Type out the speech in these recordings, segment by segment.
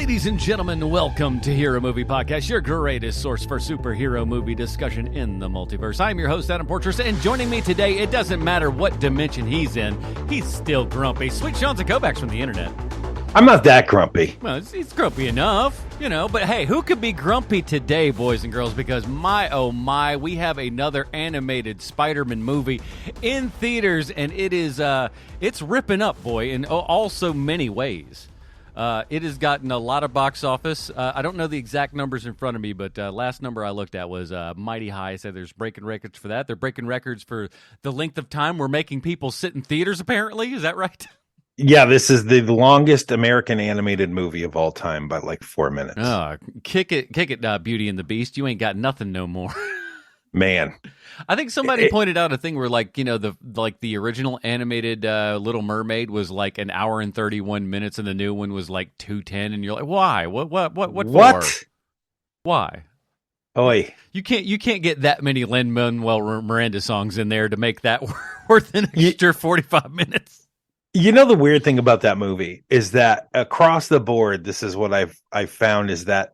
Ladies and gentlemen, welcome to Hero Movie Podcast, your greatest source for superhero movie discussion in the multiverse. I'm your host, Adam Portress, and joining me today, it doesn't matter what dimension he's in, he's still grumpy. Sweet Sean Zakovacs from the internet. I'm not that grumpy. Well, he's grumpy enough, you know, but hey, who could be grumpy today, boys and girls? Because my, oh my, we have another animated Spider-Man movie in theaters, and it is, it's ripping up, boy, in also many ways. It has gotten a lot of box office. I don't know the exact numbers in front of me, but last number I looked at was mighty high. I said there's breaking records for that. They're breaking records for the length of time we're making people sit in theaters, apparently. Is that right? Yeah, this is the longest American animated movie of all time by like 4 minutes. Oh, kick it, Beauty and the Beast. You ain't got nothing no more. Man. I think somebody pointed out a thing where, like, you know, the original animated Little Mermaid was like an hour and 31 minutes, and the new one was like 2:10, and you're like, why? What for? Why? Oi. You can't get that many Lin-Manuel Miranda songs in there to make that worth an extra 45 minutes. You know, the weird thing about that movie is that across the board, this is what I've found is that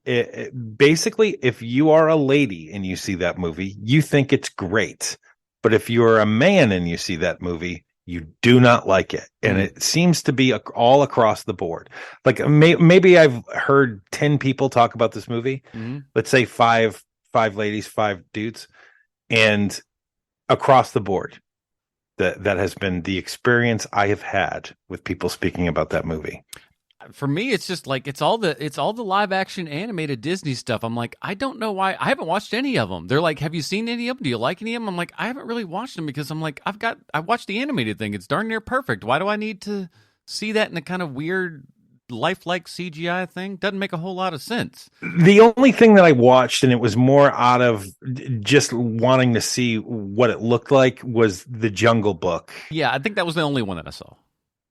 basically, if you are a lady and you see that movie, you think it's great. But if you're a man and you see that movie, you do not like it. And it seems to be all across the board. Like maybe I've heard 10 people talk about this movie. Mm-hmm. Let's say five ladies, 5 dudes, and across the board. That has been the experience I have had with people speaking about that movie. For me, it's just like it's all the live action animated Disney stuff. I'm like, I don't know why I haven't watched any of them. They're like, have you seen any of them? Do you like any of them? I'm like, I haven't really watched them because I'm like, I watched the animated thing. It's darn near perfect. Why do I need to see that in a kind of weird lifelike CGI thing? Doesn't make a whole lot of sense. The only thing that I watched, and it was more out of just wanting to see what it looked like, was The Jungle Book. Yeah, I think that was the only one that I saw.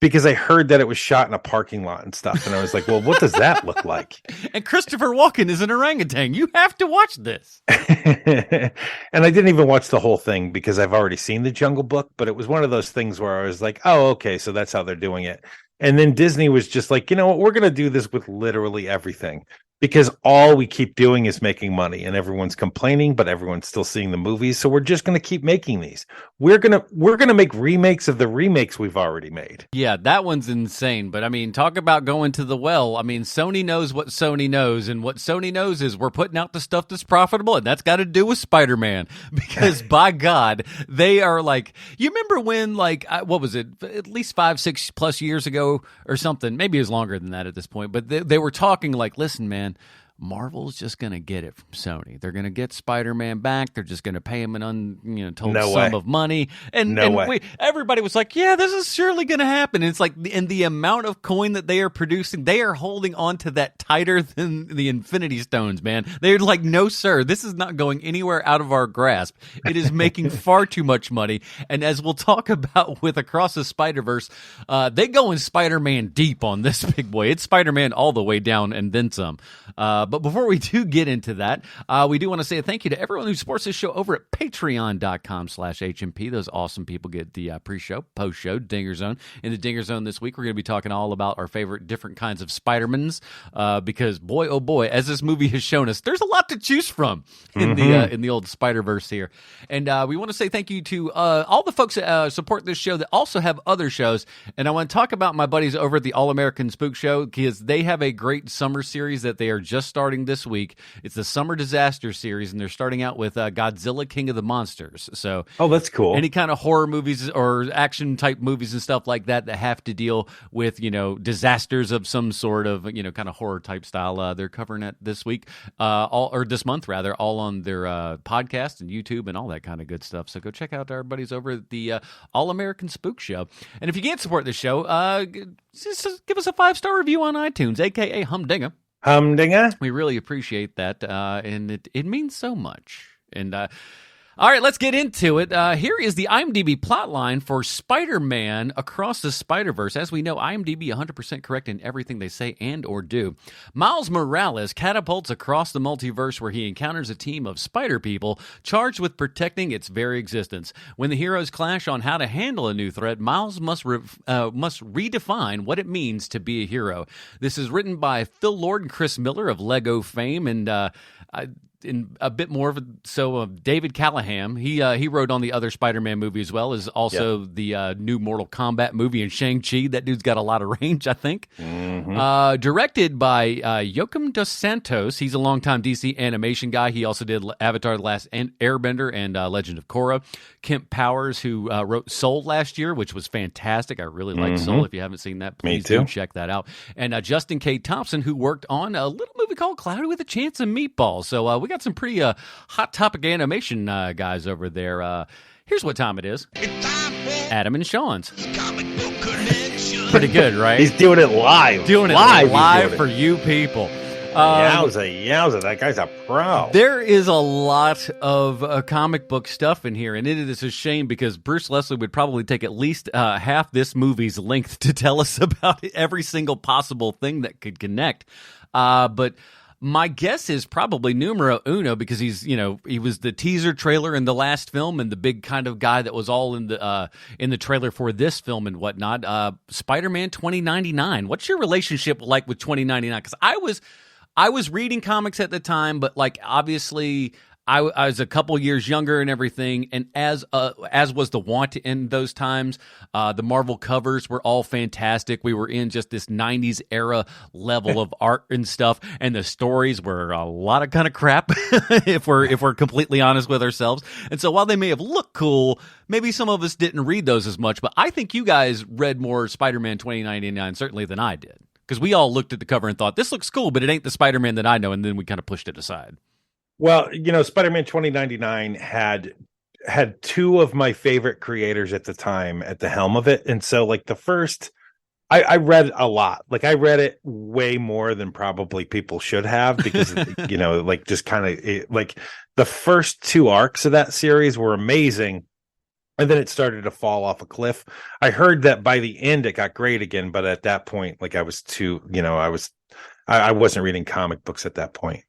Because I heard that it was shot in a parking lot and stuff, and I was like, well, what does that look like? And Christopher Walken is an orangutan. You have to watch this. And I didn't even watch the whole thing because I've already seen The Jungle Book, but it was one of those things where I was like, oh, okay, so that's how they're doing it. And then Disney was just like, you know what, we're going to do this with literally everything because all we keep doing is making money and everyone's complaining, but everyone's still seeing the movies. So we're just going to keep making these. We're going to make remakes of the remakes we've already made. Yeah, that one's insane. But I mean, talk about going to the well. I mean, Sony knows what Sony knows, and what Sony knows is we're putting out the stuff that's profitable, and that's got to do with Spider-Man because by God, they are like, you remember when, like, what was it, at least 5-6 plus years ago or something, maybe it was longer than that at this point, but they were talking like, listen, man, Marvel's just going to get it from Sony. They're going to get Spider-Man back. They're just going to pay him an untold sum of money. And everybody was like, yeah, this is surely going to happen. And it's like, and the amount of coin that they are producing, they are holding on to that tighter than the Infinity Stones, man. They're like, no, sir, this is not going anywhere out of our grasp. It is making far too much money. And as we'll talk about with Across the Spiderverse, they go in Spider-Man deep on this big boy. It's Spider-Man all the way down and then some. But before we do get into that, we do want to say a thank you to everyone who supports this show over at patreon.com/HMP. Those awesome people get the pre-show, post-show, Dinger Zone. In the Dinger Zone this week, we're going to be talking all about our favorite different kinds of Spider-Mans because, boy, oh boy, as this movie has shown us, there's a lot to choose from in the old Spider-Verse here. And we want to say thank you to all the folks that support this show that also have other shows. And I want to talk about my buddies over at the All-American Spook Show because they have a great summer series that they are just starting this week. It's the Summer Disaster series, and they're starting out with Godzilla King of the Monsters. So, oh, that's cool. Any kind of horror movies or action type movies and stuff like that have to deal with, you know, disasters of some sort of, you know, kind of horror type style. They're covering it this week, this month rather, all on their podcast and YouTube and all that kind of good stuff. So go check out our buddies over at the All American Spook Show. And if you can't support the show, just give us a 5-star review on iTunes, aka Humdinger. Humdinger. We really appreciate that, and it means so much. And All right, let's get into it. Here is the IMDb plotline for Spider-Man Across the Spiderverse. As we know, IMDb 100% correct in everything they say and or do. Miles Morales catapults across the multiverse where he encounters a team of spider people charged with protecting its very existence. When the heroes clash on how to handle a new threat, Miles must redefine what it means to be a hero. This is written by Phil Lord and Chris Miller of Lego fame, and in a bit more of David Callahan. He wrote on the other Spider-Man movie as well as also the new Mortal Kombat movie and Shang-Chi. That dude's got a lot of range, I think. Directed by Joaquim Dos Santos. He's a longtime DC animation guy. He also did Avatar: The Last Airbender and Legend of Korra. Kemp Powers, who wrote Soul last year, which was fantastic. I really like Soul. If you haven't seen that, please do check that out. And Justin K. Thompson, who worked on a little movie called Cloudy with a Chance of Meatballs. So we got some pretty hot topic animation guys over there. Here's what time it is. Adam and Sean's. Pretty good, right? He's doing it live. Doing it live for you people. Yowza, that guy's a pro. There is a lot of comic book stuff in here, and it is a shame because Bruce Leslie would probably take at least half this movie's length to tell us about every single possible thing that could connect. But my guess is probably numero uno because he was the teaser trailer in the last film and the big kind of guy that was all in the trailer for this film and whatnot. Spider-Man 2099. What's your relationship like with 2099? Because I was reading comics at the time, but like obviously I was a couple years younger and everything, and as was the want in those times, the Marvel covers were all fantastic. We were in just this 90s era level of art and stuff, and the stories were a lot of kind of crap if we're completely honest with ourselves. And so while they may have looked cool, maybe some of us didn't read those as much, but I think you guys read more Spider-Man 2099 certainly than I did. Because we all looked at the cover and thought, this looks cool, but it ain't the Spider-Man that I know, and then we kind of pushed it aside. Well, Spider-Man 2099 had two of my favorite creators at the time at the helm of it. And so like the first, I read a lot. Like I read it way more than probably people should have because, like just kind of like the first two arcs of that series were amazing. And then it started to fall off a cliff. I heard that by the end it got great again, but at that point, like I was too, I wasn't reading comic books at that point.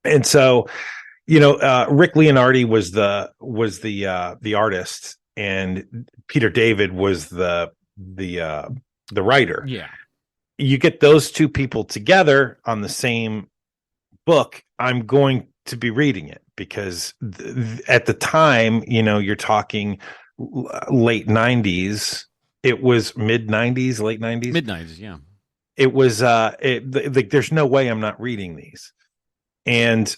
And so, Rick Leonardi was the artist, and Peter David was the writer. Yeah, you get those two people together on the same book, I'm going to be reading it because at the time, you're talking late 90s. It was mid 90s, late 90s, mid 90s. Yeah, it was. There's no way I'm not reading these. And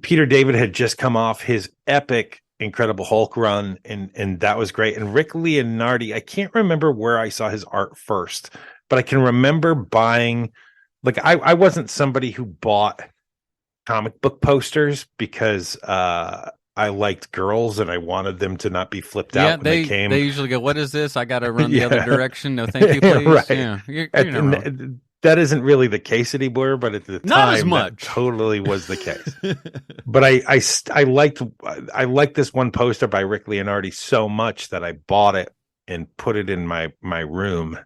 Peter David had just come off his epic Incredible Hulk run, and that was great. And Rick Leonardi, I can't remember where I saw his art first, but I can remember buying. Like I wasn't somebody who bought comic book posters because I liked girls and I wanted them to not be flipped out when they came. They usually go, "What is this? I got to run the other direction. No, thank you, please." Right. Yeah, you're that isn't really the case anymore, but at the time, not as much. That totally was the case. But I liked this one poster by Rick Leonardi so much that I bought it and put it in my room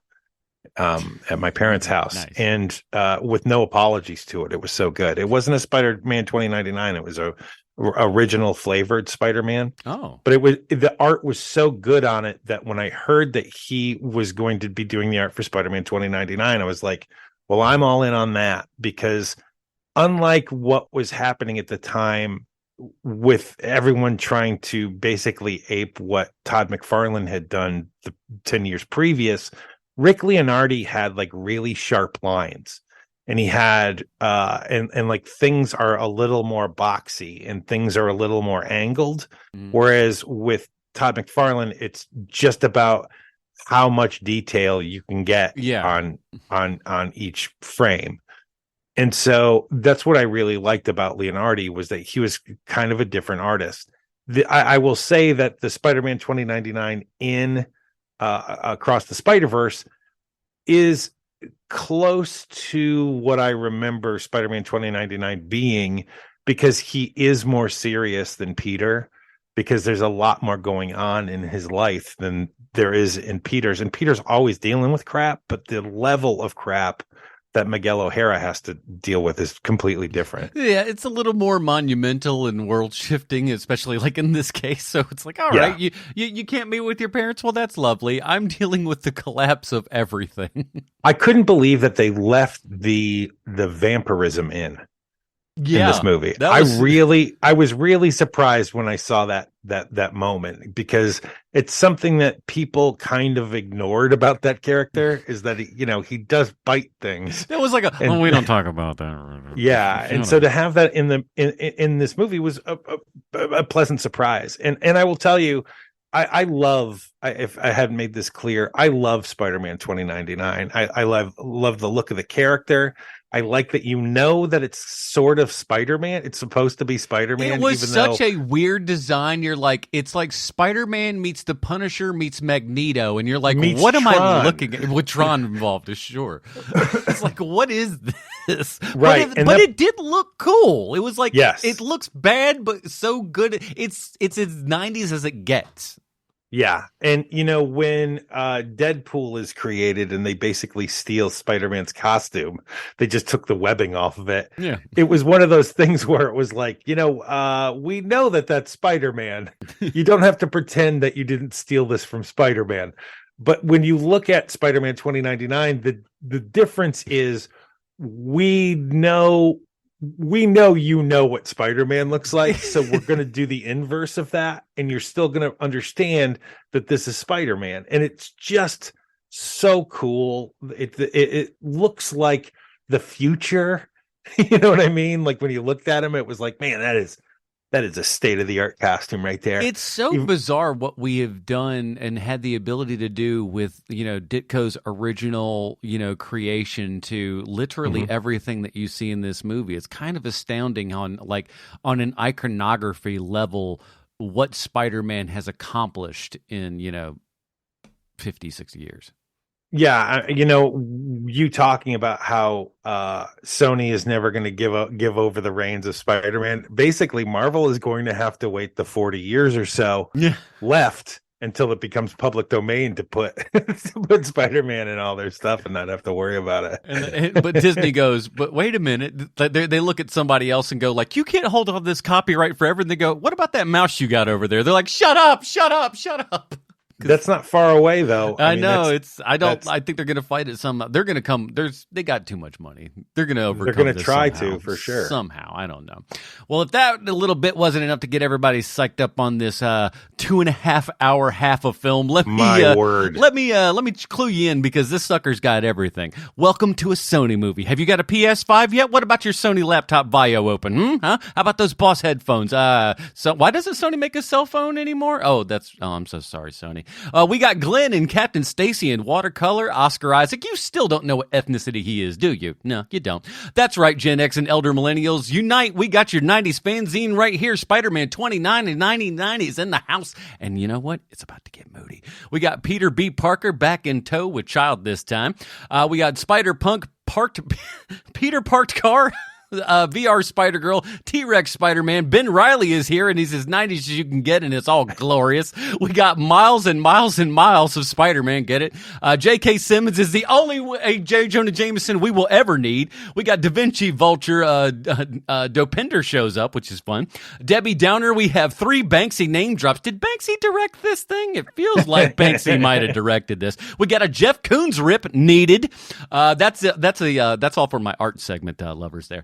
at my parents' house. Nice. And with no apologies to it. It was so good. It wasn't a Spider-Man 2099. It was a original flavored Spider-Man. Oh, but the art was so good on it that when I heard that he was going to be doing the art for Spider-Man 2099, I was like, well, I'm all in on that, because unlike what was happening at the time with everyone trying to basically ape what Todd McFarlane had done 10 years previous, Rick Leonardi had like really sharp lines. And he had and like things are a little more boxy and things are a little more angled. Whereas with Todd McFarlane, it's just about how much detail you can get on each frame. And so that's what I really liked about Leonardi, was that he was kind of a different artist. I will say that the Spider-Man 2099 in Across the Spiderverse is close to what I remember Spider-Man 2099 being, because he is more serious than Peter. because there's a lot more going on in his life than there is in Peter's. And Peter's always dealing with crap, but the level of crap that Miguel O'Hara has to deal with is completely different. Yeah, it's a little more monumental and world shifting, especially like in this case. So it's like, all right, you can't meet with your parents. Well, that's lovely. I'm dealing with the collapse of everything. I couldn't believe that they left the vampirism in this movie. I was really surprised when I saw that moment, because it's something that people kind of ignored about that character, is that he does bite things. That was like we don't talk about that. Yeah, and so to have that in this movie was a pleasant surprise. And I will tell you, if I hadn't made this clear, I love Spider-Man 2099. I love the look of the character. I like that that it's sort of Spider-Man. It's supposed to be Spider-Man. It was such a weird design. You're like, it's like Spider-Man meets the Punisher meets Magneto, and you're like, what am I looking at? With Tron involved, is sure. It's like, what is this? Right, but it did look cool. It was like, yes, it looks bad, but so good. It's as 90s as it gets. Yeah. And, when Deadpool is created and they basically steal Spider-Man's costume, they just took the webbing off of it. Yeah. It was one of those things where it was like, we know that that's Spider-Man. You don't have to pretend that you didn't steal this from Spider-Man. But when you look at Spider-Man 2099, the difference is we know what Spider-Man looks like, so we're going to do the inverse of that, and you're still going to understand that this is Spider-Man. And it's just so cool. It looks like the future. You know what I mean? Like when you looked at him, it was like, man, that is a state-of-the-art costume right there. It's so bizarre what we have done and had the ability to do with, Ditko's original, creation to literally everything that you see in this movie. It's kind of astounding on an iconography level what Spider-Man has accomplished in, 50, 60 years. Yeah, you talking about how Sony is never going to give over the reins of Spider-Man. Basically, Marvel is going to have to wait the 40 years or so left until it becomes public domain to put Spider-Man in all their stuff and not have to worry about it. But Disney goes, but wait a minute. They look at somebody else and go like, you can't hold on to this copyright forever. And they go, what about that mouse you got over there? They're like, shut up, shut up, shut up. That's not far away, though. I know I think they're going to fight it some. They're going to come. They got too much money. They're going to overcome. They're going to try somehow, for sure. Somehow, I don't know. Well, if that a little bit wasn't enough to get everybody psyched up on this 2.5 hour half of film, let me clue you in, because this sucker's got everything. Welcome to a Sony movie. Have you got a PS5 yet? What about your Sony laptop Vio open? Huh? How about those Boss headphones? So why doesn't Sony make a cell phone anymore? Oh, I'm so sorry, Sony. We got Glenn and Captain Stacy in watercolor. Oscar Isaac, you still don't know what ethnicity he is, do you? No, you don't. That's right, Gen X and elder millennials. Unite. We got your 90s fanzine right here. Spider-Man 29 and 1990 is in the house. And you know what? It's about to get moody. We got Peter B. Parker back in tow with Child this time. We got Spider-Punk Peter Parked Car. VR Spider-Girl, T-Rex Spider-Man. Ben Reilly is here, and he's as 90s as you can get, and it's all glorious. We got miles and miles and miles of Spider-Man, get it? J.K. Simmons is the only J. Jonah Jameson we will ever need. We got Da Vinci Vulture. Dopinder shows up, which is fun. Debbie Downer, we have 3 Banksy name drops. Did Banksy direct this thing? It feels like Banksy might have directed this. We got a Jeff Koons rip needed. That's all for my art segment, lovers there.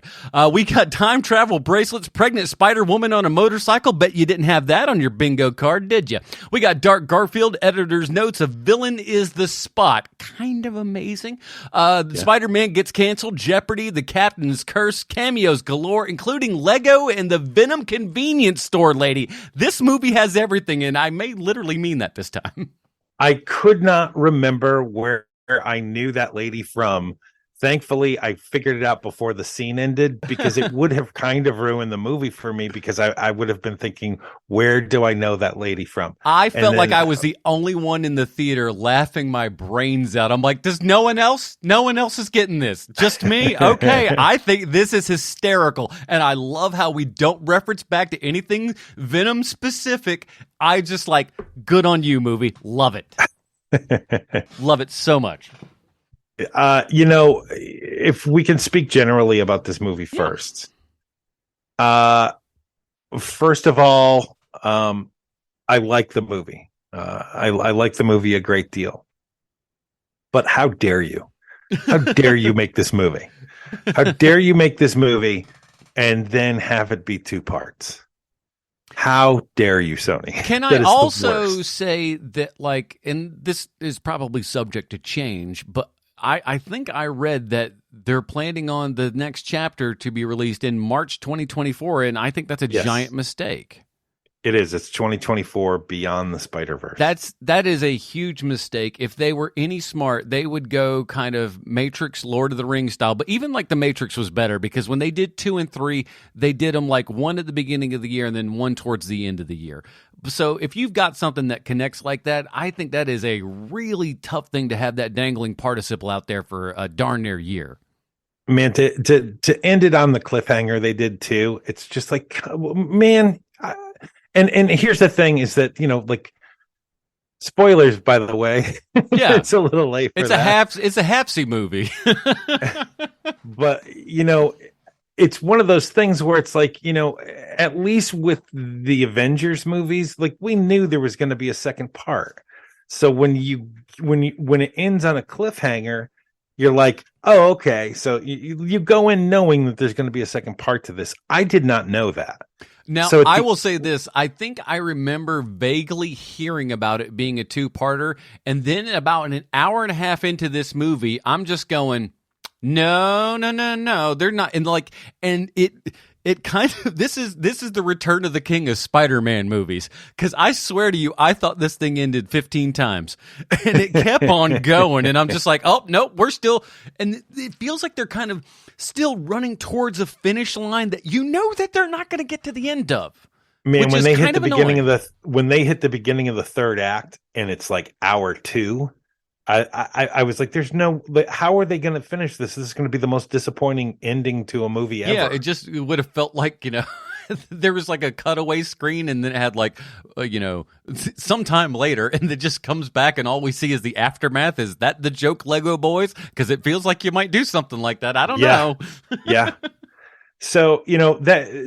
We got time travel bracelets, pregnant Spider-Woman on a motorcycle. Bet you didn't have that on your bingo card, did you? We got Dark Garfield, editor's notes of villain is the spot. Kind of amazing. Spider-Man gets canceled. Jeopardy, the Captain's Curse, cameos galore, including Lego and the Venom convenience store lady. This movie has everything, and I may literally mean that this time. I could not remember where I knew that lady from Thankfully, I figured it out before the scene ended, because it would have kind of ruined the movie for me, because I would have been thinking, where do I know that lady from? I And felt like then, I was the only one in the theater laughing my brains out. I'm like, does no one else? No one else is getting this. Just me? Okay. I think this is hysterical. And I love how we don't reference back to anything Venom specific. I just like, good on you, movie. Love it. Love it so much. if we can speak generally about this movie Yeah. first. First of all, I like the movie. I like the movie a great deal. But how dare you? How dare you make this movie? How dare you make this movie and then have it be two parts? How dare you, Sony? Can That I is the also worst. say that, like, and this is probably subject to change, but I think I read that they're planning on the next chapter to be released in March 2024, and I think that's a Yes. giant mistake. It is. It's 2024 Beyond the Spiderverse. That is a huge mistake. If they were any smart, they would go kind of Matrix, Lord of the Rings style. But even like the Matrix was better, because when they did 2 and 3, they did them like one at the beginning of the year and then one towards the end of the year. So if you've got something that connects like that, I think that is a really tough thing to have that dangling participle out there for a darn near year. Man, to end it on the cliffhanger they did too. It's just like, man. And here's the thing: is that, like, spoilers, by the way. Yeah. It's a little late for that. It's a hapsy movie. But it's one of those things where it's like, at least with the Avengers movies, like, we knew there was going to be a second part. So when it ends on a cliffhanger, you're like, oh, okay. So you go in knowing that there's going to be a second part to this. I did not know that. Now, So I will say this. I think I remember vaguely hearing about it being a two-parter, and then about an hour and a half into this movie, I'm just going, no, they're not. And it kind of, this is the Return of the King of Spider-Man movies, because I swear to you, I thought this thing ended 15 times, and it kept on going, and I'm just like, oh, no, we're still, and it feels like they're kind of still running towards a finish line that that they're not going to get to the end of. Man, which when is they hit kind the of beginning annoying. when they hit the beginning of the third act and it's like hour 2, I was like, there's no, how are they going to finish this? This is going to be the most disappointing ending to a movie ever. Yeah, it would have felt like, there was like a cutaway screen, and then it had like, sometime later, and it just comes back, and all we see is the aftermath. Is that the joke, Lego Boys? Because it feels like you might do something like that. I don't know. Yeah. So,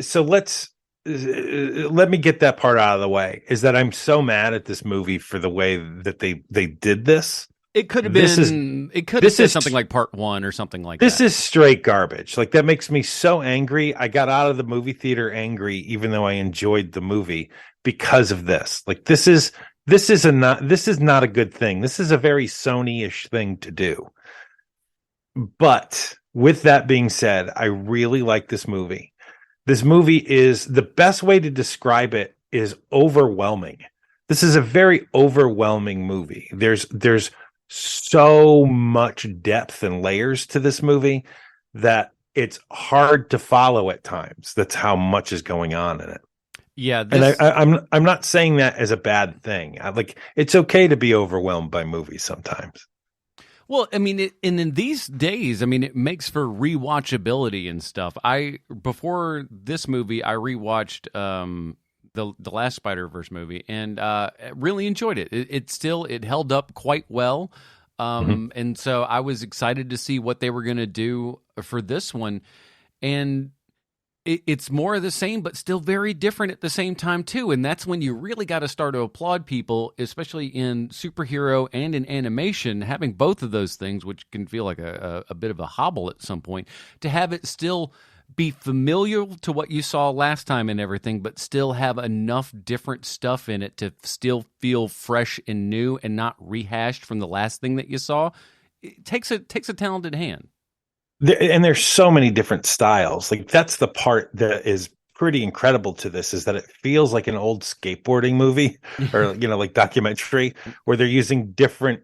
so let me get that part out of the way, is that I'm so mad at this movie for the way that they did this. It could have This is- been. It could have this said is- something like part 1 or something like This that. is straight garbage. Like, that makes me so angry. I got out of the movie theater angry, even though I enjoyed the movie, because of this. Like, this is not a good thing. This is a very Sony-ish thing to do. But with that being said, I really like this movie. This movie is, the best way to describe it is overwhelming. This is a very overwhelming movie. There's so much depth and layers to this movie that it's hard to follow at times. That's how much is going on in it. Yeah, And I'm not saying that as a bad thing. It's okay to be overwhelmed by movies sometimes. well, I mean, and in these days, I mean, it makes for rewatchability and stuff. Before this movie, I rewatched the last Spider-Verse movie, and really enjoyed it. It held up quite well, and so I was excited to see what they were going to do for this one, and it's more of the same, but still very different at the same time too. And that's when you really got to start to applaud people, especially in superhero and in animation, having both of those things, which can feel like a bit of a hobble at some point, to have it still be familiar to what you saw last time and everything, but still have enough different stuff in it to still feel fresh and new and not rehashed from the last thing that you saw. It takes a talented hand. And there's so many different styles. Like, that's the part that is pretty incredible to this, is that it feels like an old skateboarding movie or, like, documentary, where they're using different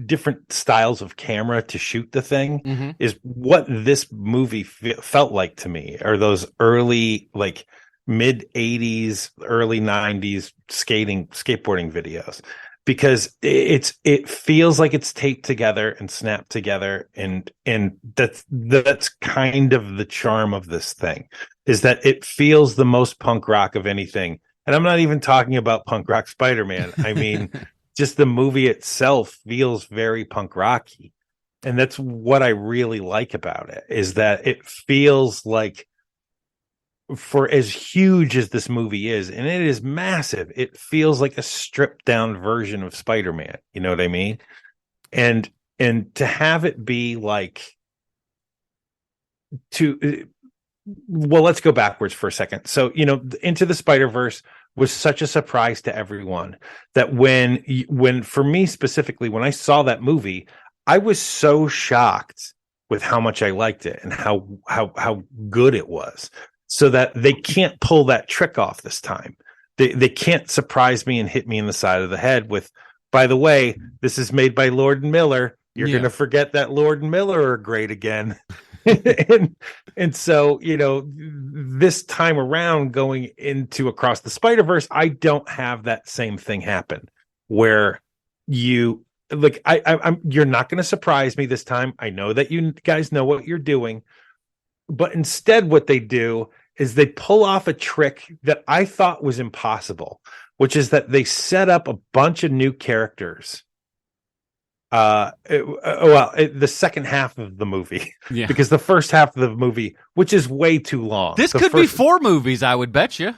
different styles of camera to shoot the thing Hmm. is what this movie felt like to me, or those early, like mid 80s, early 90s skateboarding videos, because it feels like it's taped together and snapped together, and that's kind of the charm of this thing, is that it feels the most punk rock of anything. And I'm not even talking about punk rock Spider-Man. I mean, just the movie itself feels very punk rocky. And that's what I really like about it, is that it feels like, for as huge as this movie is, and it is massive, it feels like a stripped down version of Spider-Man. You know what I mean? And to have it be like, to well, let's go backwards for a second. So, Into the Spider-Verse was such a surprise to everyone that when for me specifically, when I saw that movie, I was so shocked with how much I liked it and how good it was. So that they can't pull that trick off this time. They can't surprise me and hit me in the side of the head with, by the way, this is made by Lord and Miller. You're going to forget that Lord and Miller are great again. and so, this time around, going into Across the Spider-Verse, I don't have that same thing happen where you like, I'm you're not going to surprise me this time. I know that you guys know what you're doing, but instead what they do is they pull off a trick that I thought was impossible, which is that they set up a bunch of new characters. The second half of the movie, because the first half of the movie, which is way too long. This could be 4 movies, I would bet you.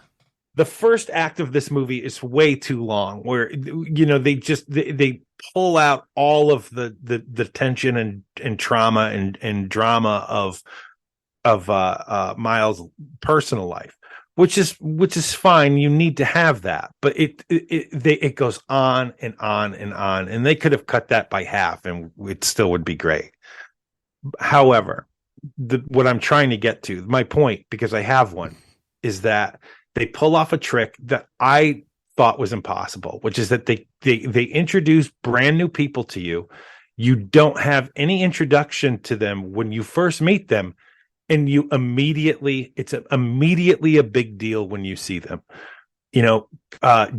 The first act of this movie is way too long, where they pull out all of the tension and trauma and drama of Miles' personal life, which is fine. You need to have that, but it goes on and on and on, and they could have cut that by half, and it still would be great. However, what I'm trying to get to, my point, because I have one, is that they pull off a trick that I thought was impossible, which is that they introduce brand new people to you. You don't have any introduction to them when you first meet them. And it's immediately a big deal when you see them.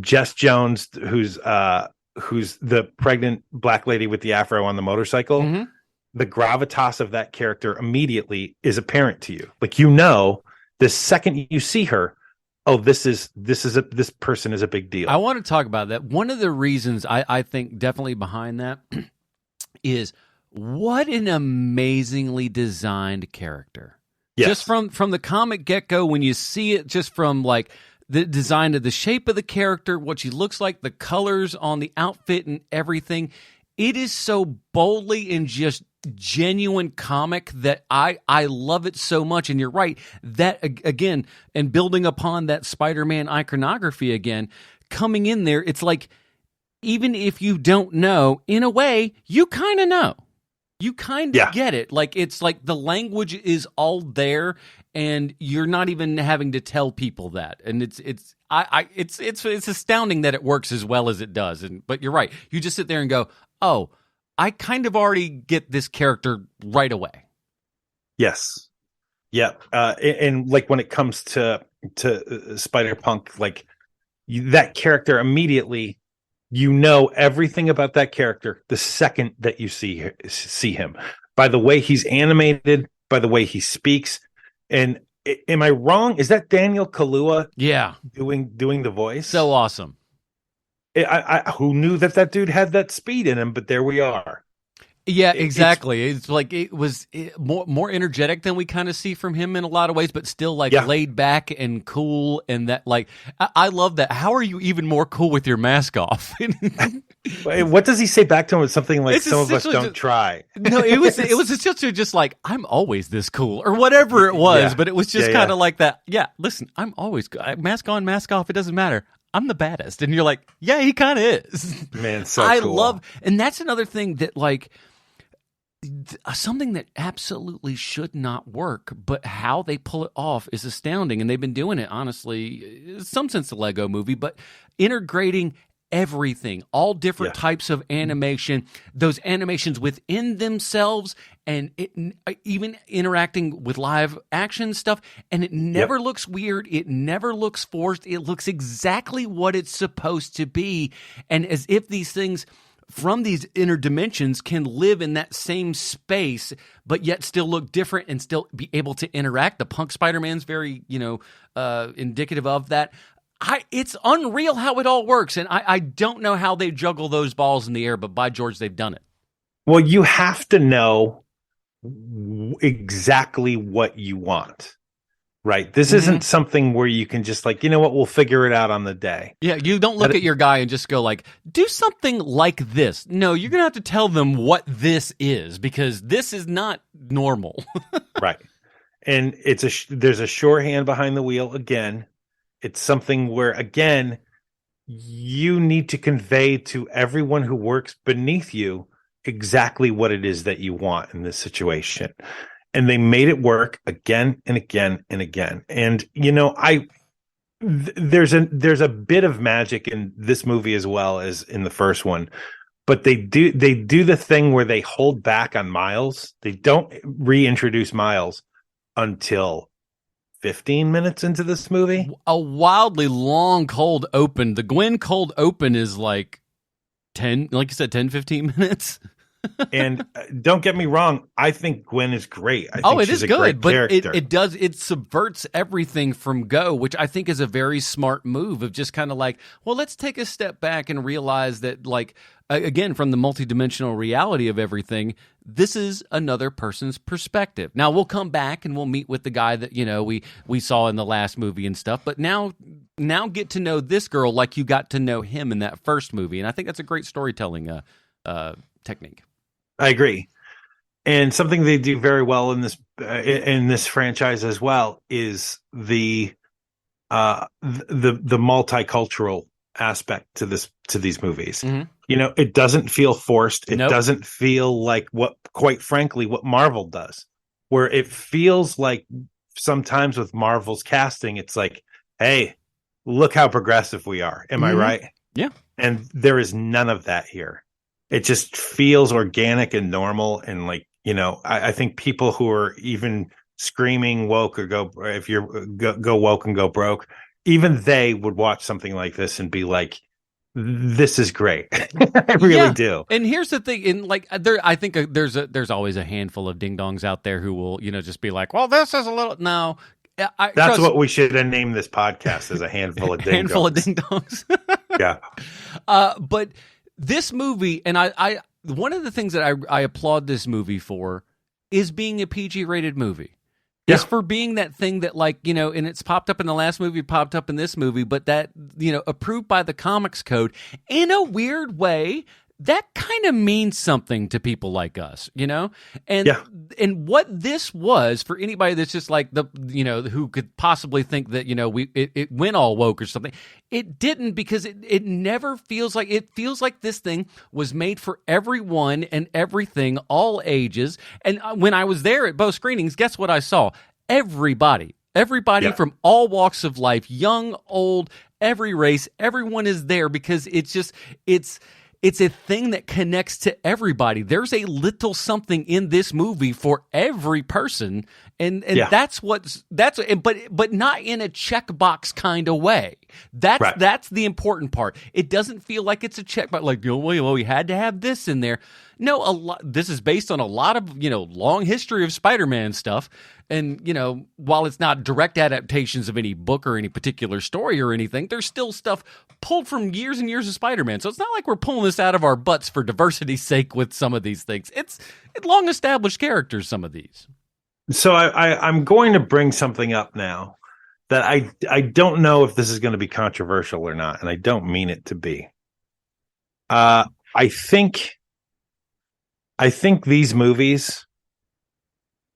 Jess Jones, who's the pregnant black lady with the afro on the motorcycle. Mm-hmm. The gravitas of that character immediately is apparent to you. Like, the second you see her, oh, this person is a big deal. I want to talk about that. One of the reasons I think definitely behind that is what an amazingly designed character. Yes. Just from the comic get-go, when you see it, just from like the design of the shape of the character, what she looks like, the colors on the outfit and everything, it is so boldly and just genuine comic that I love it so much. And you're right, that again, and building upon that Spider-Man iconography again, coming in there, it's like, even if you don't know, in a way, you kind of know. You kind of get it. Like, it's like the language is all there, and you're not even having to tell people that. And it's astounding that it works as well as it does. But you're right. You just sit there and go, oh, I kind of already get this character right away. Yes. Yeah. And like when it comes to Spider-Punk, like that character immediately, everything about that character the second that you see him, by the way he's animated, by the way he speaks. And am I wrong? Is that Daniel Kaluuya? Yeah, doing the voice. So awesome. I who knew that dude had that speed in him? But there we are. Yeah, exactly. It's like it was more energetic than we kind of see from him in a lot of ways, but still like laid back and cool. And that, like, I love that. How are you even more cool with your mask off? What does he say back to him? It's something like, some of us don't try. No, it was essentially just like, I'm always this cool, or whatever it was. But it was just kind of like that. Yeah, listen, I'm always mask on, mask off. It doesn't matter. I'm the baddest. And you're like, yeah, he kind of is. Man, so I cool. love, and that's another thing that, like, something that absolutely should not work, but how they pull it off is astounding. And they've been doing it, honestly, some sense the Lego movie, but integrating everything, all different Yeah. types of animation, those animations within themselves, and even interacting with live action stuff. And it never Yep. looks weird. It never looks forced. It looks exactly what it's supposed to be. And as if these things from these inner dimensions can live in that same space, but yet still look different and still be able to interact. The Punk Spider-Man's very, indicative of that. It's unreal how it all works, and I don't know how they juggle those balls in the air, but by George, they've done it. Well, you have to know exactly what you want, right? This isn't something where you can just like, you know what, we'll figure it out on the day. Yeah, you don't look at your guy and just go like, do something like this. No, you're going to have to tell them what this is, because this is not normal. Right. And there's a sure hand behind the wheel again. It's something where, again, you need to convey to everyone who works beneath you exactly what it is that you want in this situation. And they made it work again and again and again. And, there's a bit of magic in this movie as well as in the first one, but they do the thing where they hold back on Miles. They don't reintroduce Miles until 15 minutes into this movie. A wildly long cold open. The Gwen cold open is like 10, like you said, 10, 15 minutes. And don't get me wrong, I think Gwen is great. I think it she's is a good, great but character. it subverts everything from Go, which I think is a very smart move of just kind of like, well, let's take a step back and realize that, like, again, from the multidimensional reality of everything, this is another person's perspective. Now we'll come back and we'll meet with the guy that we saw in the last movie and stuff, but now get to know this girl like you got to know him in that first movie, and I think that's a great storytelling technique. I agree. And something they do very well in this franchise as well is the multicultural aspect to these movies. Mm-hmm. It doesn't feel forced. It Nope. doesn't feel like quite frankly, what Marvel does, where it feels like sometimes with Marvel's casting, it's like, hey, look how progressive we are. Am I right? Yeah. And there is none of that here. It just feels organic and normal. And like, I think people who are even screaming woke or go woke and go broke, even they would watch something like this and be like, this is great. I really do. And here's the thing, I think there's always a handful of ding dongs out there who will, just be like, well, this is a little, no. That's what we should have named this podcast, as a handful of ding dongs. Handful of ding dongs. Yeah. But this movie, and I one of the things that I applaud this movie for is being a PG rated movie. Yeah. Just for being that thing that, like, and it's popped up in the last movie, popped up in this movie, but that, approved by the Comics Code in a weird way. That kind of means something to people like us, and and what this was for anybody that's just like who could possibly think that it went all woke or something. It didn't, because it never feels like it feels like this thing was made for everyone and everything, all ages. And when I was there at both screenings, guess what I saw? Everybody from all walks of life, young, old, every race, everyone is there, because it's a thing that connects to everybody. There's a little something in this movie for every person, and but not in a checkbox kind of way. That's the important part. It doesn't feel like it's a checkbox, like, well, we had to have this in there. No, this is based on a lot of long history of Spider-Man stuff, and while it's not direct adaptations of any book or any particular story or anything, there's still stuff pulled from years and years of Spider-Man. So it's not like we're pulling this out of our butts for diversity's sake with some of these things. It's long established characters, some of these. So I'm going to bring something up now that I don't know if this is going to be controversial or not, and I don't mean it to be. I think these movies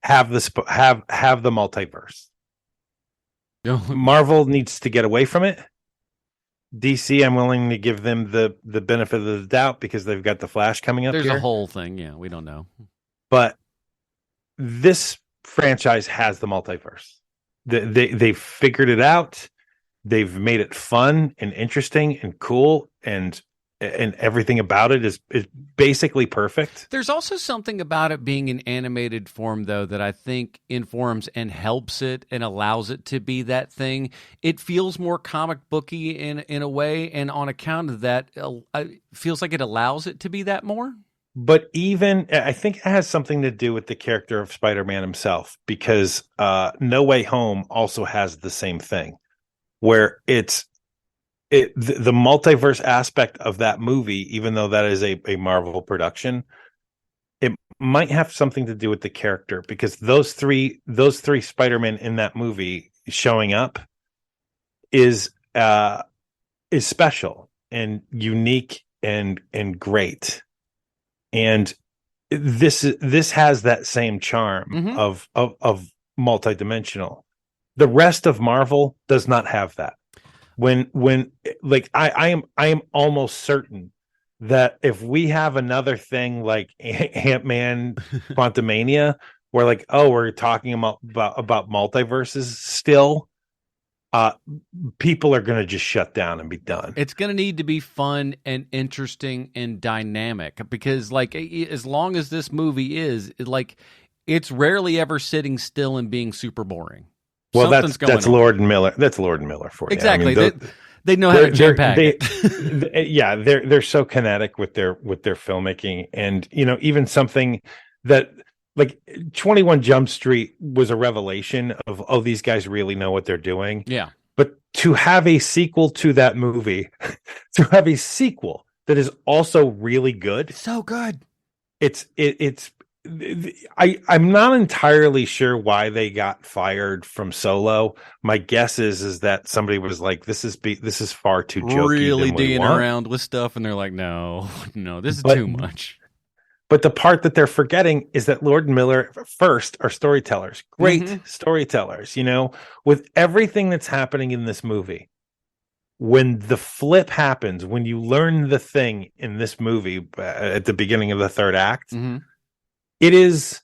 have the multiverse. Marvel needs to get away from it. DC, I'm willing to give them the benefit of the doubt because they've got the Flash coming up. There's here. A whole thing, yeah, we don't know. But this franchise has the multiverse. They figured it out. They've made it fun and interesting and cool, and everything about it is basically perfect. There's also something about it being an animated form, though, that I think informs and helps it and allows it to be that thing. It feels more comic booky in a way, and on account of that, it feels like it allows it to be that more. But even I think it has something to do with the character of Spider-Man himself, because No Way Home also has the same thing, where the multiverse aspect of that movie, even though that is a Marvel production, it might have something to do with the character, because those three Spider-Men in that movie showing up is special and unique and great. And this has that same charm Mm-hmm. of multidimensional. The rest of Marvel does not have that. When like I am almost certain that if we have another thing like Ant-Man Quantumania, where like, oh, we're talking about multiverses still, uh people are gonna just shut down and be done. It's going to need to be fun and interesting and dynamic because, like, as long as this movie is, like, it's rarely ever sitting still and being super boring. Well, Something's going that's on. Lord and Miller. That's Lord and Miller for you. Exactly. I mean, They know how to jam pack it. yeah, they're so kinetic with their filmmaking, and even something that like 21 Jump Street was a revelation of, oh, these guys really know what they're doing. Yeah. But to have a sequel to that movie, to have a sequel that is also really good, So good. it's I'm not entirely sure why they got fired from Solo. My guess is that somebody was like, this is far too jokey, Really than we D'ing want. around with stuff, and they're like, no, this is But too much. but the part that they're forgetting is that Lord and Miller first are storytellers, great storytellers. With everything that's happening in this movie, when the flip happens, when you learn the thing in this movie at the beginning of the third act, Mm-hmm. it is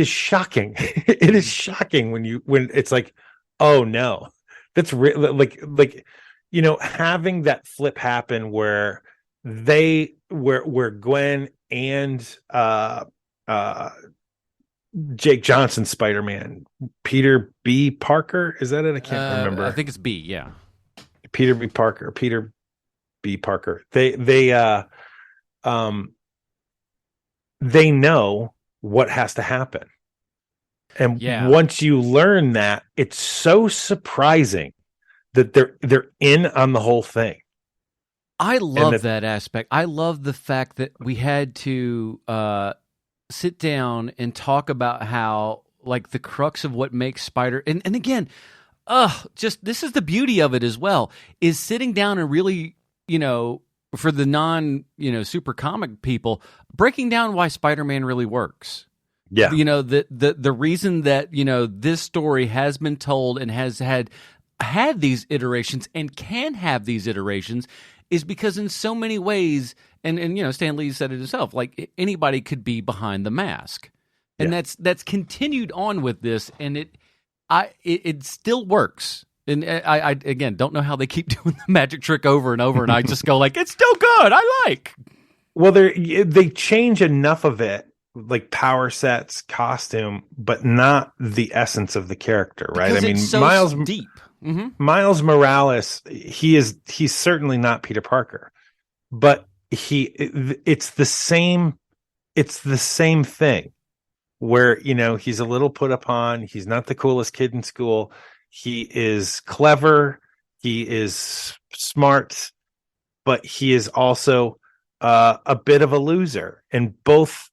shocking. It is shocking when it's like, oh no, that's like having that flip happen where where Gwen and Jake Johnson Spider-Man, Peter B. Parker, is that it? I can't remember. I think it's B. Yeah. Peter B. Parker. They know what has to happen. And once you learn that, it's so surprising that they're in on the whole thing. I love that aspect. I love the fact that we had to sit down and talk about how, like, the crux of what makes Spider and again, just this is the beauty of it as well, is sitting down and really, for the non, super comic people, breaking down why Spider-Man really works. Yeah. The reason that, this story has been told and has had these iterations and can have these iterations is because in so many ways, and Stan Lee said it himself, like anybody could be behind the mask. And that's continued on with this, and it still works. And I again don't know how they keep doing the magic trick over and over, and I just go like, it's still good. I like. Well, they change enough of it, like power sets, costume, but not the essence of the character, right? Because I mean, it's so Miles deep. Mm-hmm. Miles Morales, he's certainly not Peter Parker, but it's the same thing where, he's a little put upon. He's not the coolest kid in school. He is clever. He is smart, but he is also a bit of a loser in both